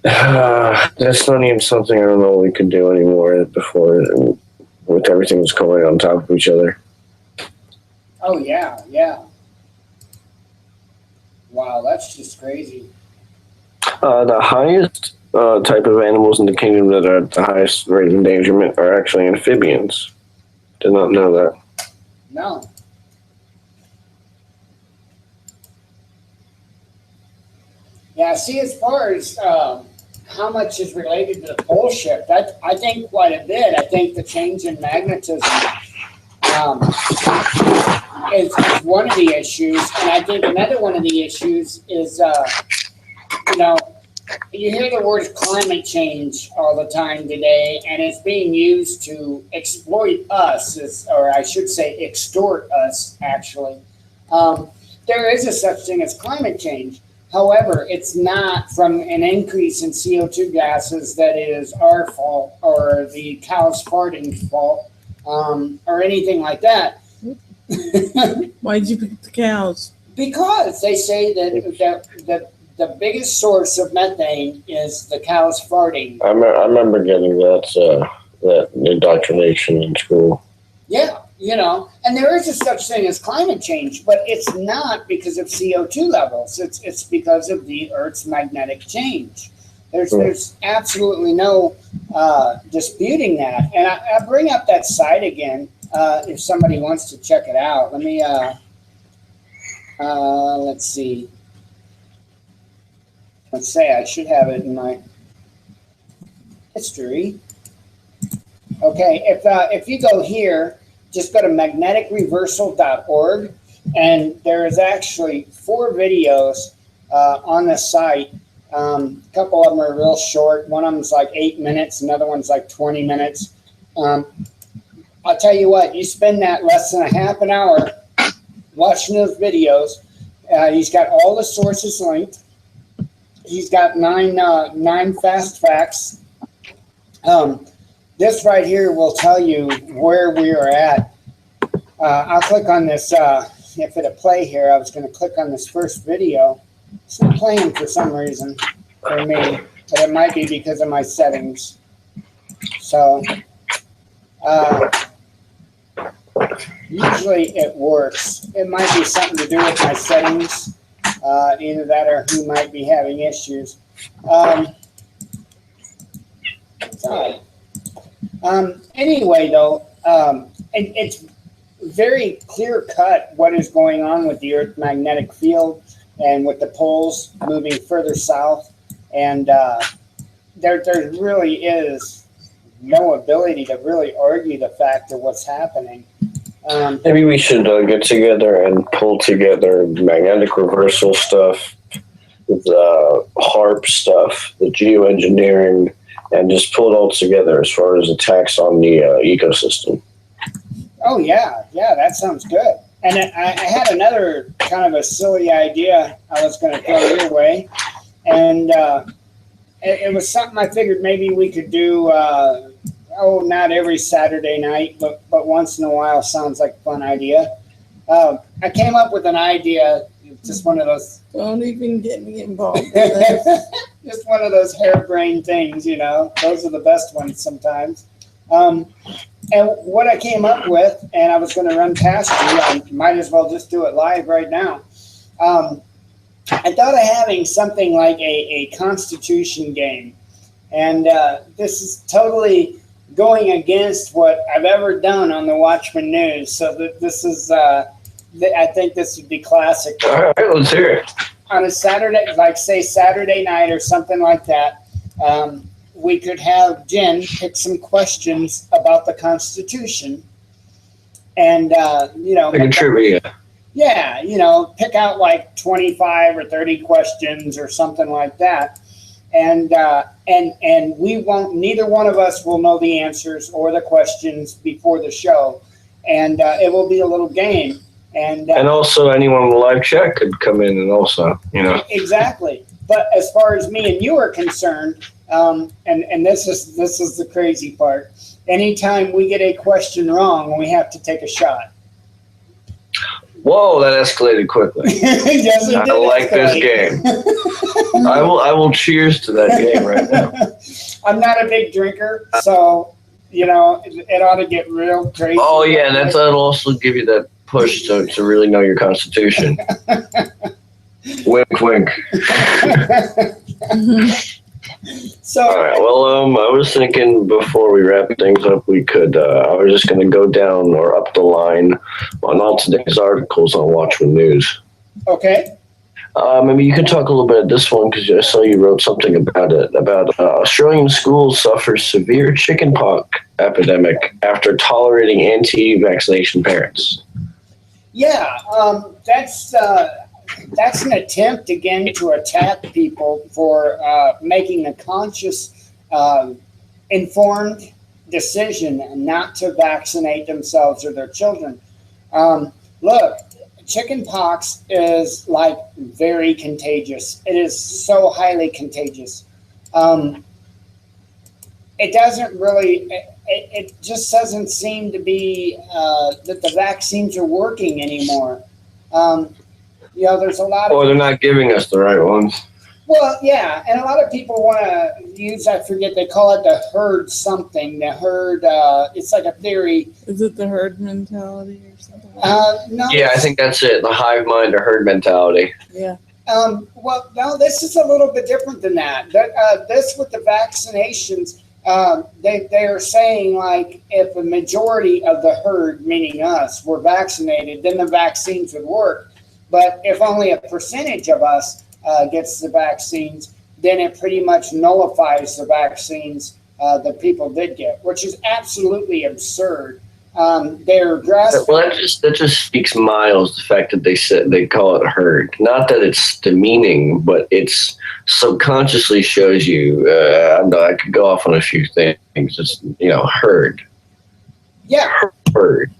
That's not even something I don't know we could do anymore before. And, with everything that's going on top of each other. Oh yeah, yeah. Wow, that's just crazy. The highest type of animals in the kingdom that are at the highest rate of endangerment are actually amphibians. Did not know that. No. Yeah, see, as far as how much is related to the pole shift, I think quite a bit. I think the change in magnetism is one of the issues. And I think another one of the issues is, you hear the word climate change all the time today, and it's being used to exploit us, or I should say extort us, actually. There is a such thing as climate change. However, it's not from an increase in CO2 gases that is our fault or the cows farting's fault or anything like that. Why'd you pick the cows? Because they say that the biggest source of methane is the cows farting. I remember getting that indoctrination in school. Yeah, and there is a such thing as climate change, but it's not because of CO2 levels. It's because of the Earth's magnetic change. There's absolutely no disputing that. And I bring up that site again if somebody wants to check it out. Let me, let's see. Let's say I should have it in my history. Okay, if you go here, just go to magneticreversal.org, and there is actually 4 videos on the site. A couple of them are real short. One of them is like 8 minutes. Another one's like 20 minutes. I'll tell you what, you spend that less than a half an hour watching those videos. He's got all the sources linked. He's got 9 fast facts. This right here will tell you where we are at. I'll click on this. If it'll play here, I was going to click on this first video. It's not playing for some reason for me, but it might be because of my settings. So usually it works. It might be something to do with my settings. Either that or he might be having issues. Anyway, though, it's very clear cut what is going on with the Earth magnetic field and with the poles moving further south. And there really is no ability to really argue the fact of what's happening. Maybe we should get together and pull together magnetic reversal stuff, the HARP stuff, the geoengineering, and just pull it all together as far as attacks on the ecosystem. Oh, yeah, that sounds good. And I had another kind of a silly idea I was going to throw your way. And it was something I figured maybe we could do, not every Saturday night, but once in a while. Sounds like a fun idea. I came up with an idea, just one of those. Don't even get me involved in this. Just one of those harebrained things, Those are the best ones sometimes. And what I came up with, and I was going to run past you, I might as well just do it live right now. I thought of having something like a Constitution game. And this is totally going against what I've ever done on the Watchman News. So this is, I think this would be classic. All right, let's hear it. On a Saturday, like say Saturday night or something like that, we could have Jen pick some questions about the Constitution. And, Like a trivia. Yeah, pick out like 25 or 30 questions or something like that. And we won't, neither one of us will know the answers or the questions before the show. And it will be a little game. And also anyone with live chat could come in and also, Exactly. But as far as me and you are concerned, and this is the crazy part, anytime we get a question wrong, we have to take a shot. Whoa, that escalated quickly. Yes, it I did like escalate. this game. I will cheers to that game right now. I'm not a big drinker, so it ought to get real crazy. Oh yeah, and that'll also give you that push to really know your Constitution. Wink, wink. So, all right. Well, I was thinking before we wrap things up, we could. I was just going to go down or up the line on all today's articles on Watchman News. Okay. Maybe you could talk a little bit of this one because I saw you wrote something about it. About Australian schools suffer severe chickenpox epidemic after tolerating anti-vaccination parents. Yeah, that's an attempt again to attack people for making a conscious, informed decision not to vaccinate themselves or their children. Look, chickenpox is like very contagious. It is so highly contagious. It doesn't really. It just doesn't seem to be that the vaccines are working anymore. There's a lot of. Or they're not giving us the right ones. Well, yeah, and a lot of people want to use, I forget, they call it the herd something. The herd, it's like a theory. Is it the herd mentality or something like that? No. Yeah, I think that's it. The hive mind or herd mentality. Yeah. Well, no, this is a little bit different than that. This with the vaccinations, they are saying like if a majority of the herd, meaning us, were vaccinated, then the vaccines would work. But if only a percentage of us gets the vaccines, then it pretty much nullifies the vaccines that people did get, which is absolutely absurd. They're grasping. Well, that just speaks miles. The fact that they call it herd, not that it's demeaning, but it's subconsciously shows you. I could go off on a few things. It's herd. Yeah. Herd.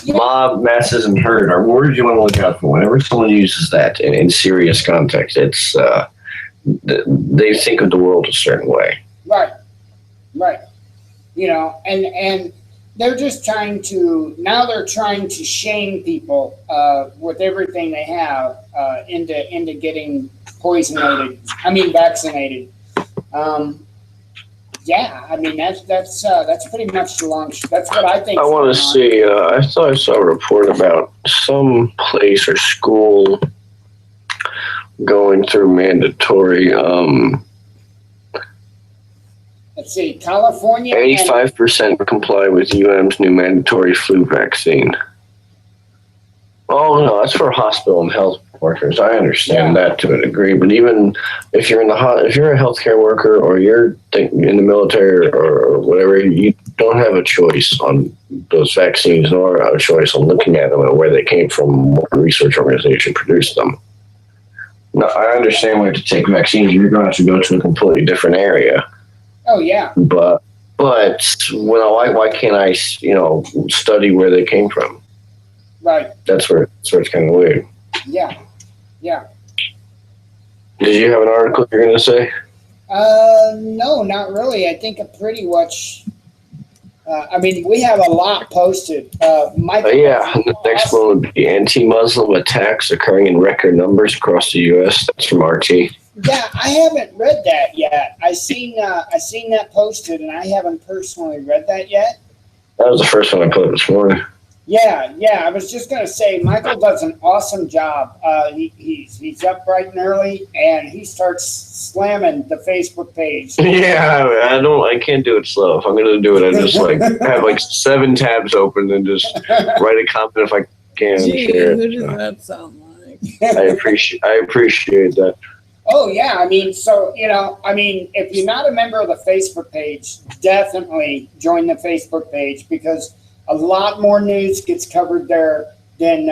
Mob, masses, and herd are words you want to look out for. Whenever someone uses that in serious context, it's they think of the world a certain way. Right. And they're just trying to shame people with everything they have into getting vaccinated. Yeah, I mean that's pretty much the long. That's what I think. I want to see. I thought I saw a report about some place or school going through mandatory. let's see, California. 85% comply with UM's new mandatory flu vaccine. Oh no, that's for hospital and health workers. I understand that to a degree, but even if you're if you're a healthcare worker or you're in the military or whatever, you don't have a choice on those vaccines, nor a choice on looking at them and where they came from, what research organization produced them. Now, I understand where to take vaccines. You're going to have to go to a completely different area. Oh yeah. But why can't I study where they came from? Right. That's where it's kind of weird. Yeah. Yeah. Did you have an article you're going to say? No, not really. I think it pretty much. I mean, we have a lot posted. Michael, The next one would be anti-Muslim attacks occurring in record numbers across the U.S. That's from RT. Yeah, I haven't read that yet. I seen that posted, and I haven't personally read that yet. That was the first one I put this morning. Yeah. I was just gonna say, Michael does an awesome job. He's up bright and early, and he starts slamming the Facebook page. Yeah, I can't do it slow. If I'm gonna do it, I just have 7 tabs open and just write a comment if I can. Gee, share it. who does that sound like? I appreciate that. Oh yeah, I mean, so if you're not a member of the Facebook page, definitely join the Facebook page because a lot more news gets covered there than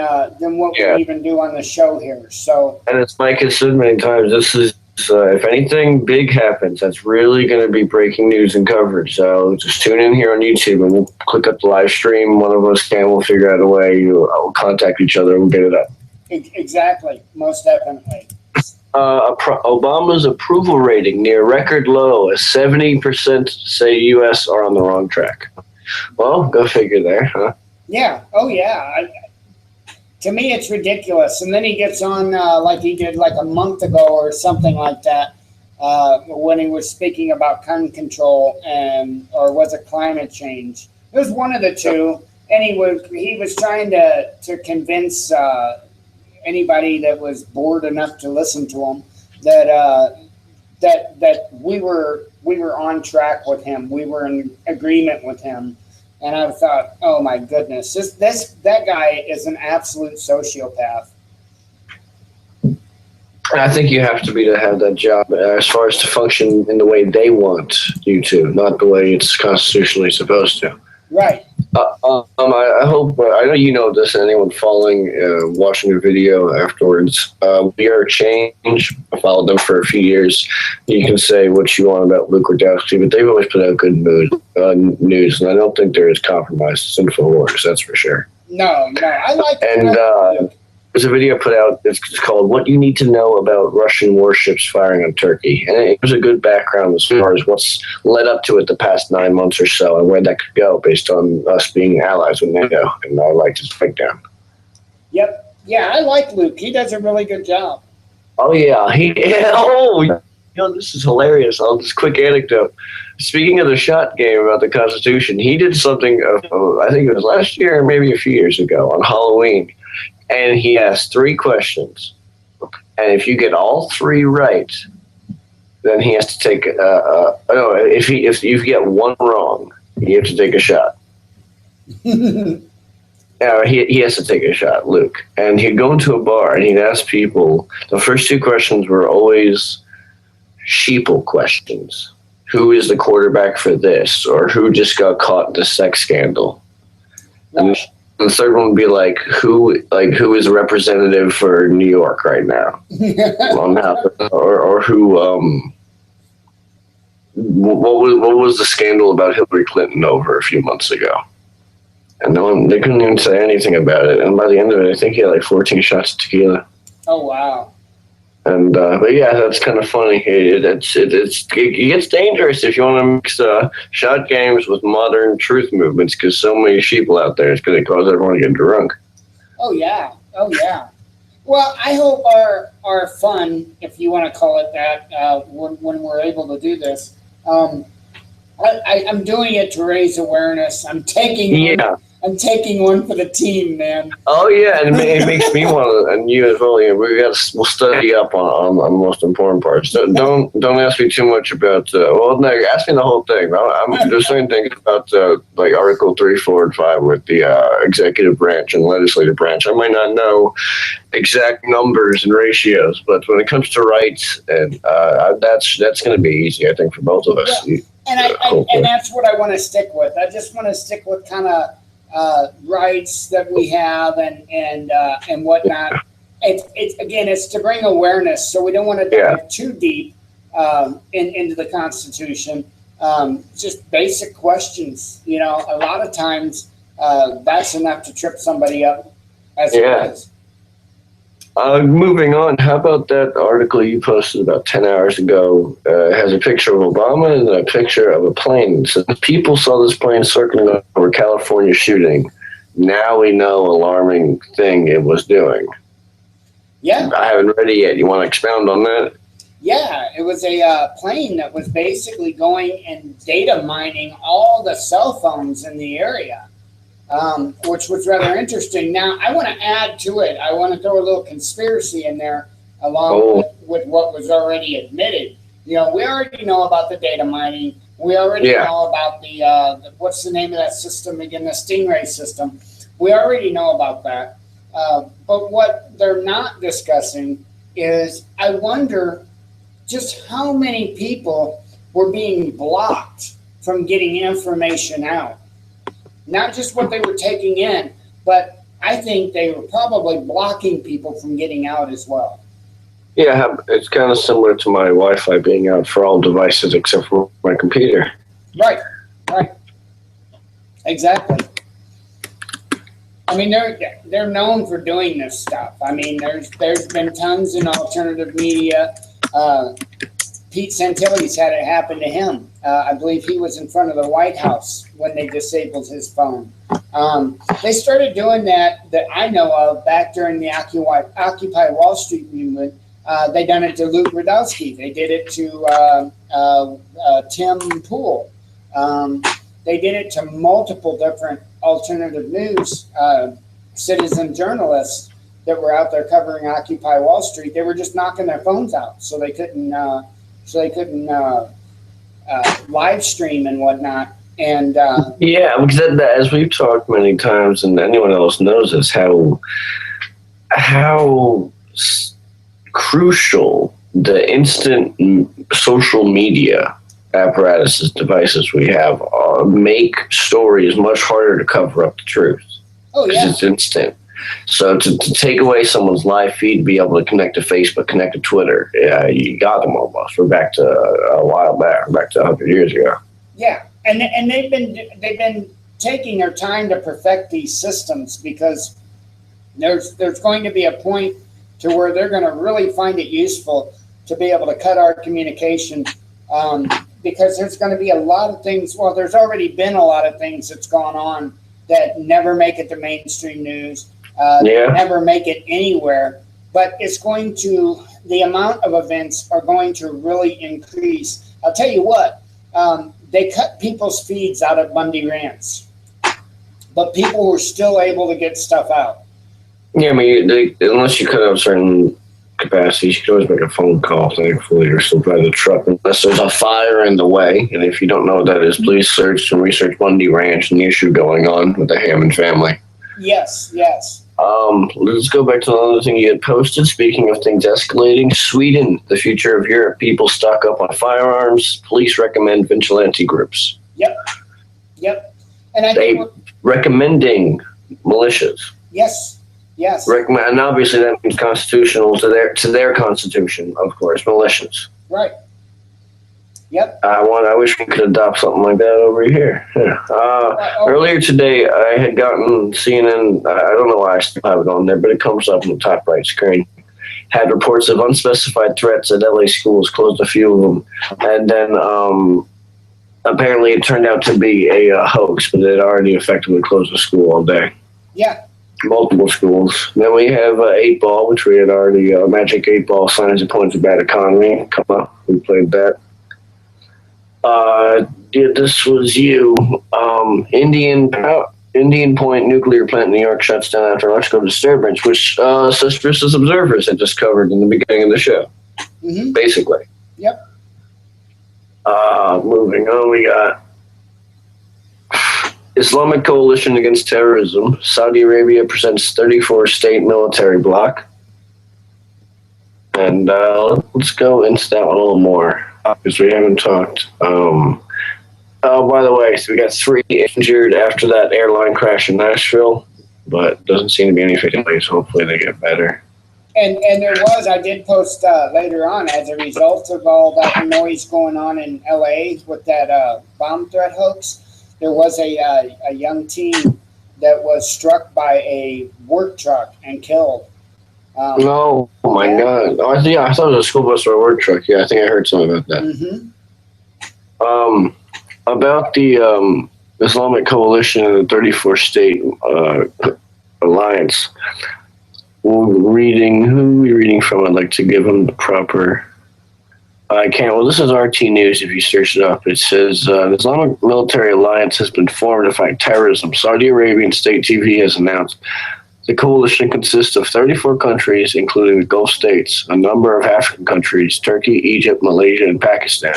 what we even do on the show here. So, and as Mike has said many times, this is if anything big happens, that's really going to be breaking news and coverage. So just tune in here on YouTube, and we'll click up the live stream. One of us we'll figure out a way. We'll contact each other. We'll get it up. Exactly, most definitely. Obama's approval rating near record low, as 70% say U.S. are on the wrong track. Well, go figure there, huh? Yeah. Oh, yeah. To me, it's ridiculous. And then he gets on like he did like a month ago or something like that when he was speaking about gun control or was it climate change? It was one of the two. And he was trying to convince anybody that was bored enough to listen to him that we were on track with him. We were in agreement with him. And I thought, oh my goodness, that guy is an absolute sociopath. I think you have to be to have that job as far as to function in the way they want you to, not the way it's constitutionally supposed to. Right. I hope, I know you know this, anyone following, watching the video afterwards. We Are Change. I followed them for a few years. You can say what you want about Luke Rudowski, but they've always put out good news, and I don't think they're as compromised as InfoWars, that's for sure. No, I like it. And there's a video put out, it's called What You Need to Know About Russian Warships Firing on Turkey. And it was a good background as far as what's led up to it the past 9 months or so and where that could go based on us being allies with NATO. And I liked his breakdown. Yep. Yeah, I like Luke. He does a really good job. Oh, yeah. This is hilarious. Just quick anecdote. Speaking of the shot game about the Constitution, he did something, I think it was last year or maybe a few years ago on Halloween. And he asked 3 questions. And if you get all 3 right, then he has to take if you get one wrong, you have to take a shot. He has to take a shot, Luke. And he'd go into a bar and he'd ask people, the first 2 questions were always sheeple questions. Who is the quarterback for this? Or who just got caught in the sex scandal? And the third one would be who is a representative for New York right now? or who what was the scandal about Hillary Clinton over a few months ago? And they couldn't even say anything about it. And by the end of it, I think he had 14 shots of tequila. Oh wow. And but yeah, that's kind of funny. It gets dangerous if you want to mix shot games with modern truth movements because so many sheeple out there. It's going to cause everyone to get drunk. Oh yeah. Well, I hope our fun, if you want to call it that, when we're able to do this, I'm doing it to raise awareness. I'm taking I'm taking one for the team, man. Oh yeah, and it makes me want to, and you as well. Yeah, we'll study up on the most important parts. Don't ask me too much about. Well, no, ask me the whole thing. I'm just saying things about like Article 3, 4, and 5 with the executive branch and legislative branch. I might not know exact numbers and ratios, but when it comes to rights, and that's going to be easy, I think, for both of us. Yeah. And that's what I want to stick with. I just want to stick with kind of rights that we have and whatnot. It's to bring awareness, so we don't want to dive too deep into the Constitution. Just basic questions. A lot of times that's enough to trip somebody up as it is. Moving on, how about that article you posted about 10 hours ago? It has a picture of Obama and a picture of a plane. So people saw this plane circling over California shooting. Now we know alarming thing it was doing. Yeah. I haven't read it yet. You want to expound on that? Yeah, it was a plane that was basically going and data mining all the cell phones in the area. Which was rather interesting. Now, I want to add to it. I want to throw a little conspiracy in there along with what was already admitted. We already know about the data mining. We already know about the what's the name of that system again? The Stingray system. We already know about that. But what they're not discussing is I wonder just how many people were being blocked from getting information out. Not just what they were taking in, but I think they were probably blocking people from getting out as well. Yeah, it's kind of similar to my Wi-Fi being out for all devices except for my computer. Right. Exactly. I mean, they're known for doing this stuff. I mean, there's been tons in alternative media. Pete Santilli's had it happen to him. I believe he was in front of the White House when they disabled his phone. They started doing that I know of back during the Occupy Wall Street movement. They done it to Luke Rudowski. They did it to Tim Pool. They did it to multiple different alternative news citizen journalists that were out there covering Occupy Wall Street. They were just knocking their phones out, so they couldn't live stream and whatnot. And because as we've talked many times, and anyone else knows this, how crucial the instant social media apparatuses, devices we have make stories much harder to cover up the truth. Oh yeah, it's instant. So to take away someone's live feed, be able to connect to Facebook, connect to Twitter, you got them almost. We're back to a while back to 100 years ago. Yeah, and they've been taking their time to perfect these systems because there's going to be a point to where they're going to really find it useful to be able to cut our communication because there's going to be a lot of things. Well, there's already been a lot of things that's gone on that never make it to mainstream news. Never make it anywhere, but the amount of events are going to really increase. I'll tell you what, they cut people's feeds out at Bundy Ranch, but people were still able to get stuff out. Yeah, I mean, unless you cut out certain capacities, you can always make a phone call, thankfully, or still drive the truck, unless there's a fire in the way. And if you don't know what that is, please search and research Bundy Ranch and the issue going on with the Hammond family. Yes. Let's go back to another thing you had posted. Speaking of things escalating, Sweden, the future of Europe. People stock up on firearms. Police recommend vigilante groups. Yep. And recommending militias. Yes. And obviously that means constitutional to their constitution, of course, militias. Right. Yep. I wish we could adopt something like that over here. Earlier today, I had gotten CNN. I don't know why I still have it on there, but it comes up in the top right screen. Had reports of unspecified threats at LA schools, closed a few of them, and then apparently it turned out to be a hoax, but it already effectively closed the school all day. Yeah. Multiple schools. Then we have 8 Ball, which we had already, Magic 8 Ball, Signs and Points of Bad Economy. Come on, we played that. This was you. Indian Point nuclear plant in New York shuts down after electrical disturbance, which suspicious observers had discovered in the beginning of the show. Mm-hmm. Basically. Yep. Moving on, we got Islamic Coalition Against Terrorism. Saudi Arabia presents 34-state military bloc. And let's go into that one a little more, because we haven't talked. By the way, so we got 3 injured after that airline crash in Nashville, but doesn't seem to be any fatalities. Hopefully they get better. And there was, I did post later on, as a result of all that noise going on in LA with that bomb threat hoax, there was a young teen that was struck by a work truck and killed. Oh my God. Oh, I thought it was a school bus or a work truck. Yeah, I think I heard something about that. Mm-hmm. About the Islamic Coalition and the 34-state alliance. Who are we reading from? I'd like to give them the proper. I can't. Well, this is RT News. If you search it up, it says the Islamic Military Alliance has been formed to fight terrorism. Saudi Arabian state TV has announced the coalition consists of 34 countries, including the Gulf states, a number of African countries, Turkey, Egypt, Malaysia, and Pakistan.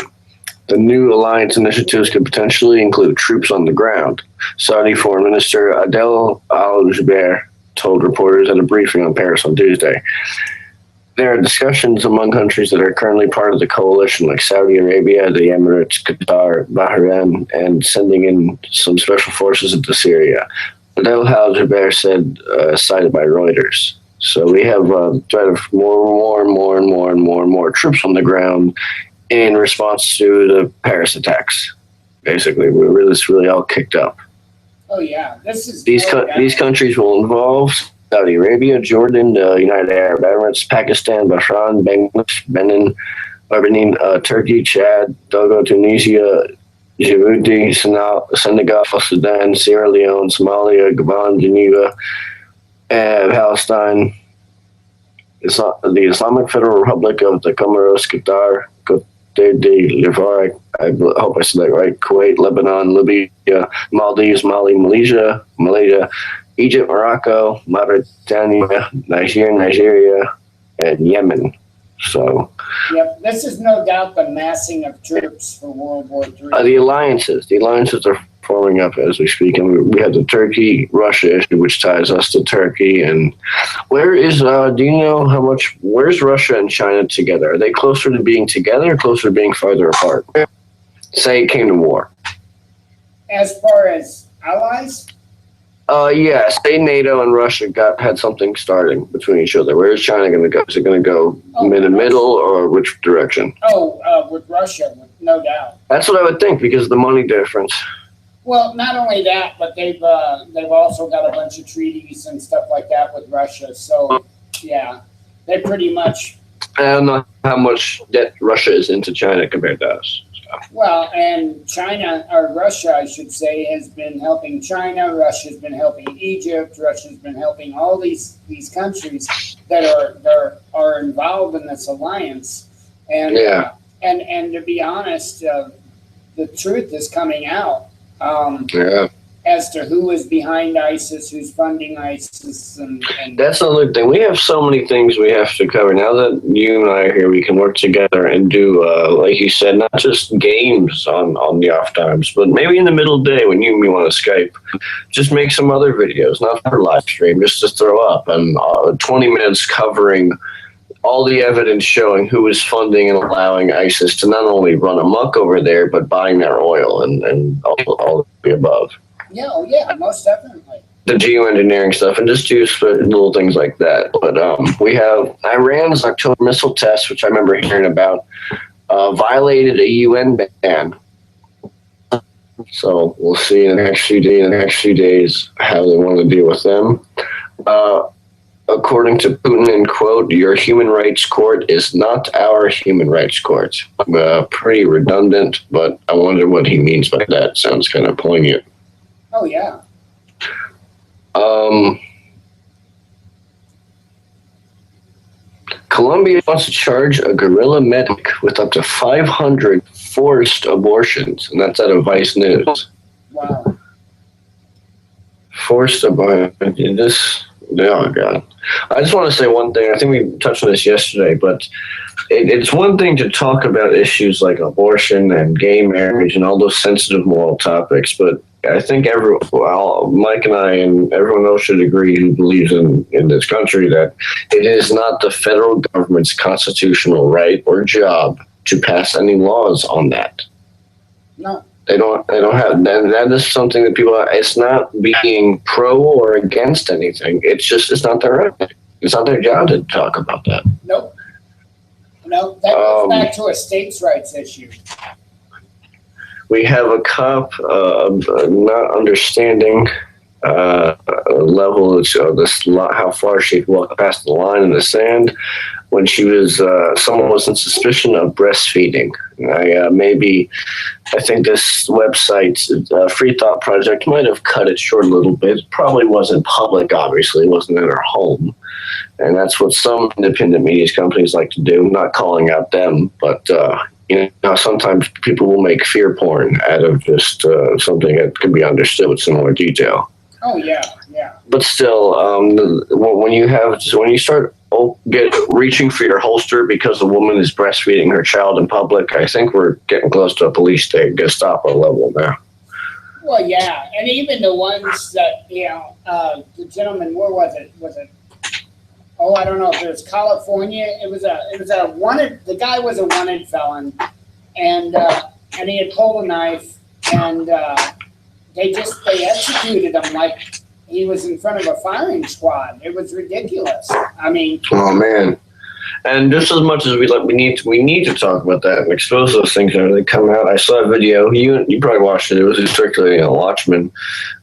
The new alliance initiatives could potentially include troops on the ground. Saudi Foreign Minister Adel Al-Jubeir told reporters at a briefing on Paris on Tuesday. There are discussions among countries that are currently part of the coalition, like Saudi Arabia, the Emirates, Qatar, Bahrain, and sending in some special forces into Syria. Adel Al-Jubeir said, cited by Reuters. So we have more troops on the ground in response to the Paris attacks. Basically, it's really all kicked up. Oh yeah, this is these countries will involve Saudi Arabia, Jordan, the United Arab Emirates, Pakistan, Bahrain, Bangladesh, Benin, Turkey, Chad, Togo, Tunisia, Djibouti, Senegal, Sudan, Sierra Leone, Somalia, Gabon, Geneva, Palestine, the Islamic Federal Republic of the Comoros, Qatar, Cote d'Ivoire, I hope I said that right, Kuwait, Lebanon, Libya, Maldives, Mali, Malaysia, Egypt, Morocco, Mauritania, Nigeria, and Yemen. So, yep, this is no doubt the massing of troops for World War III. The alliances are forming up as we speak, and we have the Turkey-Russia issue, which ties us to Turkey. And where is? Do you know how much? Where's Russia and China together? Are they closer to being together, or closer to being farther apart? Say it came to war. As far as allies. Yeah, say NATO and Russia had something starting between each other. Where is China going to go? Is it going to go in the middle, or which direction? With Russia, no doubt. That's what I would think, because of the money difference. Well, not only that, but they've also got a bunch of treaties and stuff like that with Russia. So, yeah, they pretty much. I don't know how much debt Russia is into China compared to us. Well, and China, or Russia, I should say, has been helping China. Russia's been helping Egypt. Russia's been helping all these countries that are involved in this alliance. And yeah. And to be honest, the truth is coming out as to who is behind ISIS, who's funding ISIS, and that's another thing. We have so many things we have to cover. Now that you and I are here, we can work together and do, like you said, not just games on the off times, but maybe in the middle of the day when you and me want to Skype, just make some other videos, not for live stream, just to throw up, and 20 minutes covering all the evidence showing who is funding and allowing ISIS to not only run amok over there, but buying their oil and all the above. Yeah, oh yeah, most definitely. The geoengineering stuff, and just do little things like that. But we have Iran's October missile test, which I remember hearing about, violated a UN ban. So we'll see in the next few days how they want to deal with them. According to Putin, and quote, "Your human rights court is not our human rights court." Pretty redundant, but I wonder what he means by that. Sounds kind of poignant. Oh, yeah. Colombia wants to charge a guerrilla medic with up to 500 forced abortions, and that's out of Vice News. Wow. forced to buy this. Oh God! I just want to say one thing. I think we touched on this yesterday, but it's one thing to talk about issues like abortion and gay marriage and all those sensitive moral topics, but I think Mike and I and everyone else should agree who believes in this country that it is not the federal government's constitutional right or job to pass any laws on that. No. They don't have that is something that people it's not being pro or against anything. It's not their right. It's not their job to talk about that. Nope. No, that goes back to a states' rights issue. We have a cop not understanding level of this how far she could walk past the line in the sand when she was someone was in suspicion of breastfeeding. I think this website, Free Thought Project, might have cut it short a little bit. It probably wasn't public, obviously. It wasn't in her home. And that's what some independent media companies like to do, not calling out them. But, sometimes people will make fear porn out of just something that can be understood with some more detail. Oh, yeah, yeah. But still, when you start reaching for your holster because a woman is breastfeeding her child in public, I think we're getting close to a police state, Gestapo level now. Well, yeah, and even the ones that the gentleman, where was it? Was it? Oh, I don't know if it was California. It was a wanted. The guy was a wanted felon, and he had pulled a knife, and they executed him like he was in front of a firing squad. It was ridiculous. I mean, oh man! And just as much as we need to talk about that and expose those things as they come out. I saw a video. You probably watched it. It was strictly Watchman.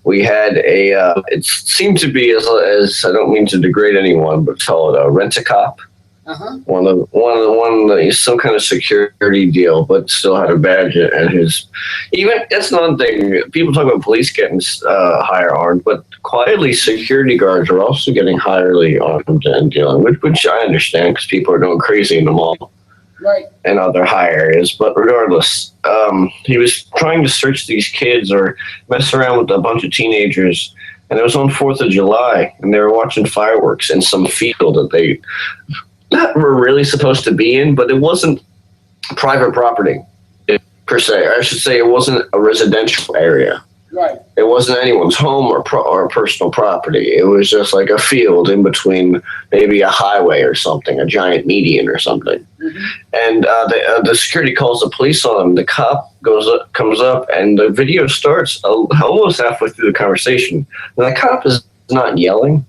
We had it seemed to be as I don't mean to degrade anyone, but call it a rent-a-cop. uh-huh. One some kind of security deal, but still had a badge and his. Even that's another thing. People talk about police getting higher armed, but quietly security guards are also getting highly armed and dealing, which I understand because people are going crazy in the mall, Right. and other high areas. But regardless, he was trying to search these kids or mess around with a bunch of teenagers. And it was on 4th of July, and they were watching fireworks in some field that they were really supposed to be in, but it wasn't private property per se. I should say it wasn't a residential area. Right. It wasn't anyone's home or personal property. It was just like a field in between maybe a highway or something, a giant median or something. Mm-hmm. And the security calls the police on him. The cop comes up, and the video starts almost halfway through the conversation. And the cop is not yelling,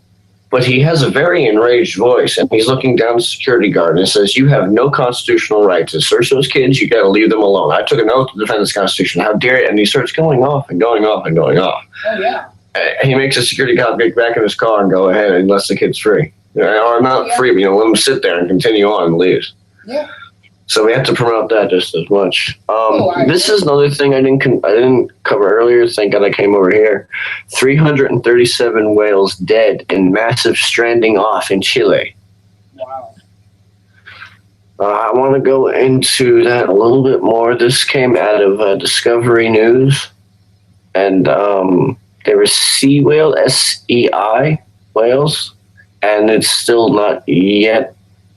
but he has a very enraged voice, and he's looking down the security guard and says, "You have no constitutional right to search those kids. You got to leave them alone. I took an oath to defend this Constitution. How dare you?" And he starts going off and going off and going off. Oh, yeah. He makes a security cop get back in his car and go ahead and lets the kids free. Or not free, but let them sit there and continue on and leave. Yeah. So we have to promote that just as much. This agree. is another thing I didn't cover earlier. Thank God I came over here. 337 whales dead in massive stranding off in Chile. Wow. I want to go into that a little bit more. This came out of Discovery News, and there was sea whale, SEI whales, and it's still not yet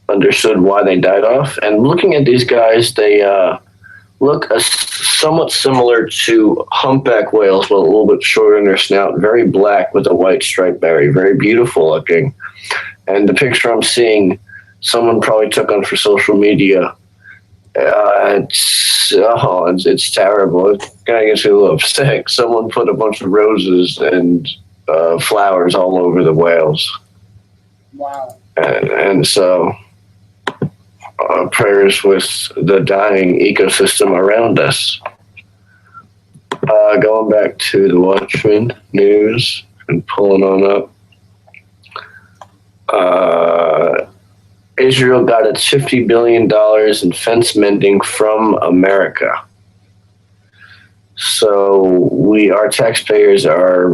understood why they died off. And looking at these guys, they look somewhat similar to humpback whales, but a little bit shorter in their snout, very black with a white striped belly, very beautiful looking. And the picture I'm seeing, someone probably took on for social media. It's terrible. It kind of gets me a little upset. Someone put a bunch of roses and flowers all over the whales. Wow. And so prayers with the dying ecosystem around us. Going back to the Watchman news and pulling on up. Israel got its $50 billion in fence mending from America. So our taxpayers are,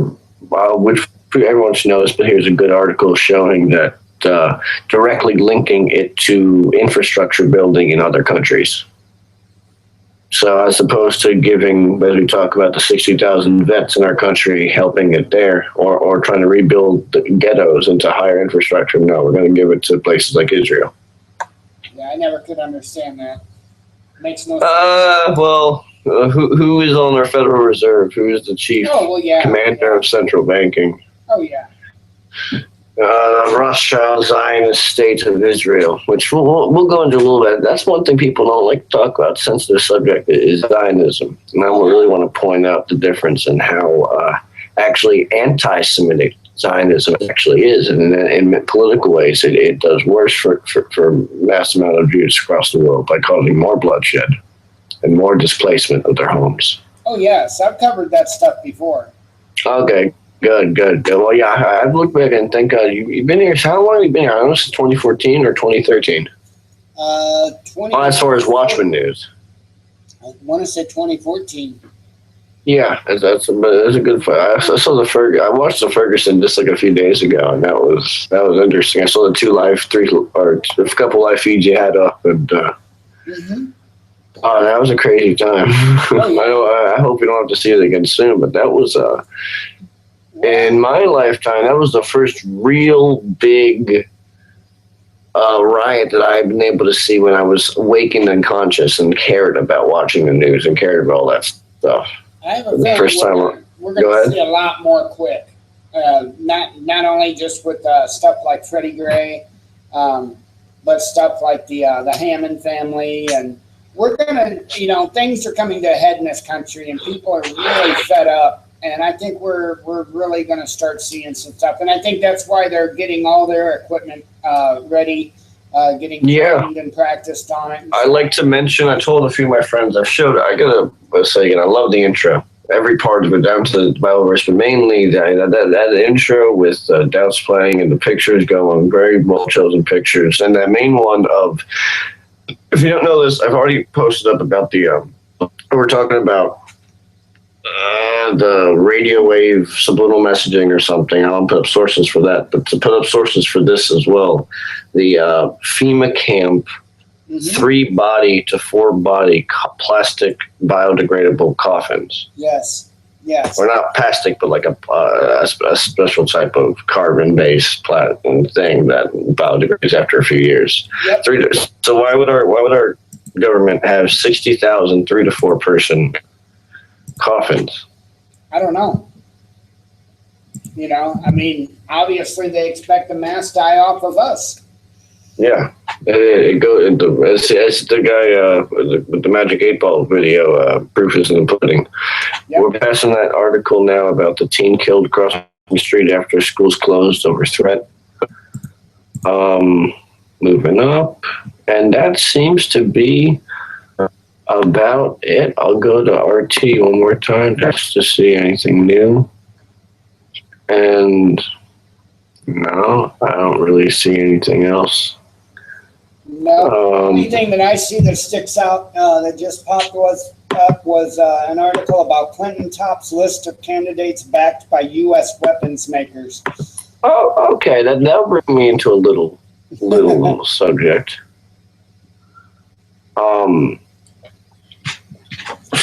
which everyone should know this, but here's a good article showing that directly linking it to infrastructure building in other countries. So as opposed to giving, as we talk about the 60,000 vets in our country, helping it there, or trying to rebuild the ghettos into higher infrastructure, no, we're going to give it to places like Israel. Yeah, I never could understand that. Makes no sense. Who is on our Federal Reserve? Who is the chief commander of central banking? Oh, yeah. Rothschild Zionist State of Israel, which we'll go into a little bit. That's one thing people don't like to talk about. Sensitive subject is Zionism, and I really want to point out the difference in how actually anti-Semitic Zionism actually is, and in political ways, it does worse for mass amount of Jews across the world by causing more bloodshed and more displacement of their homes. Oh yes, I've covered that stuff before. Okay. Good. Well, yeah, I've looked back and think you've been here. How long have you been here? I don't know, since 2014 or 2013. As far as Watchman news, I want to say 2014. Yeah, that's a good fight. I saw I watched the Ferguson just like a few days ago, and that was interesting. I saw a couple live feeds you had up, and oh, that was a crazy time. I hope we don't have to see it again soon, but that was in my lifetime, that was the first real big riot that I've been able to see when I was awakened and conscious and cared about watching the news and cared about all that stuff. I have a feeling we're going to see a lot more quick. Not only just with stuff like Freddie Gray, but stuff like the Hammond family, and we're going to, things are coming to a head in this country, and people are really fed up. And I think we're really going to start seeing some stuff. And I think that's why they're getting all their equipment ready, getting trained and practiced on it. I like to mention, I told a few of my friends, I gotta say again, I love the intro. Every part of it down to the Bible verse, but mainly that intro with Doubts playing and the pictures going, very well chosen pictures. And that main one of, if you don't know this, I've already posted up about we're talking about the radio wave subliminal messaging or something. I'll put up sources for that, but to put up sources for this as well, the FEMA camp 3-body to 4-body plastic biodegradable coffins. Yes. Or not plastic, but like a special type of carbon-based thing that biodegrades after a few years. Yep. So why would our government have 60,000 3 to 4 person coffins? I don't know. I mean, obviously they expect the mass die off of us. Yeah, it's the guy with the Magic 8-Ball video, proof is in the pudding. Yep. We're passing that article now about the teen killed crossing the street after schools closed over threat. Moving up, and that seems to be about it. I'll go to RT one more time just to see anything new. And no, I don't really see anything else. No, anything that I see that sticks out that just popped was an article about Clinton tops list of candidates backed by U.S. weapons makers. Oh, okay. That'll bring me into a little subject. Sorry,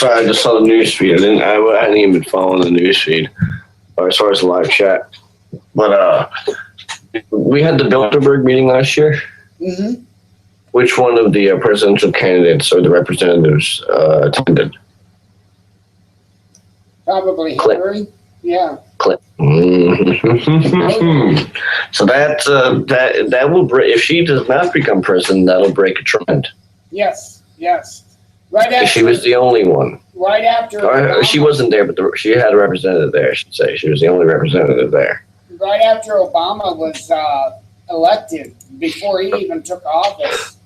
I just saw the news feed. I hadn't even been following the news feed, or as far as the live chat. But we had the Bilderberg meeting last year. Mm-hmm. Which one of the presidential candidates or the representatives attended? Probably Hillary. Yeah. Clinton. So that will break. If she does not become president, that'll break a trend. Yes. Right after she was the only one. Right after she wasn't there, but she had a representative there. I should say she was the only representative there. Right after Obama was elected, before he even took office,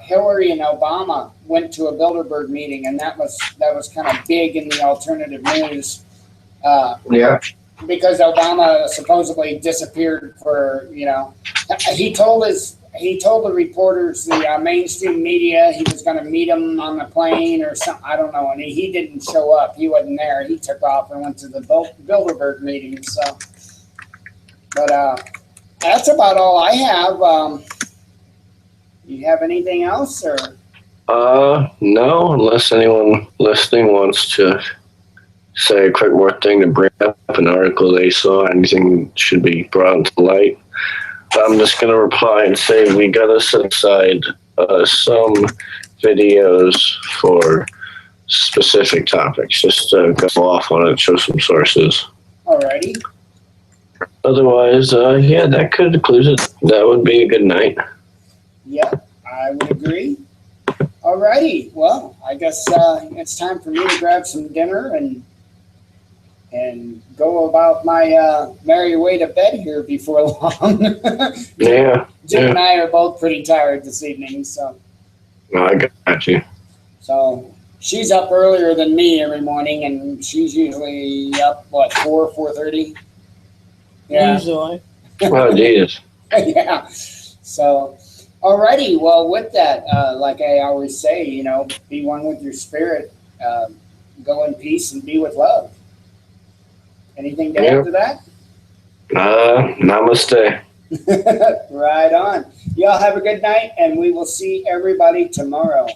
Hillary and Obama went to a Bilderberg meeting, and that was kind of big in the alternative news. Yeah. Because Obama supposedly disappeared for, he told the reporters, the mainstream media, he was going to meet them on the plane or something. I don't know. And he didn't show up. He wasn't there. He took off and went to the Bilderberg meeting. So, but that's about all I have. You have anything else, or? No, unless anyone listening wants to say a quick more thing to bring up an article they saw, anything should be brought into light. I'm just going to reply and say we got to set aside some videos for specific topics, just to go off on it, show some sources. Alrighty. Otherwise, yeah, that could conclude it. That would be a good night. Yep, I would agree. Alrighty. Well, I guess it's time for me to grab some dinner and go about my merry way to bed here before long. Yeah. Jim and I are both pretty tired this evening, so. No, I got you. So she's up earlier than me every morning, and she's usually up, 4:30? Yeah. Usually. Oh, Jesus. Yeah. So, alrighty. Well, with that, like I always say, be one with your spirit. Go in peace and be with love. Anything to add to that? Namaste. Right on. Y'all have a good night, and we will see everybody tomorrow.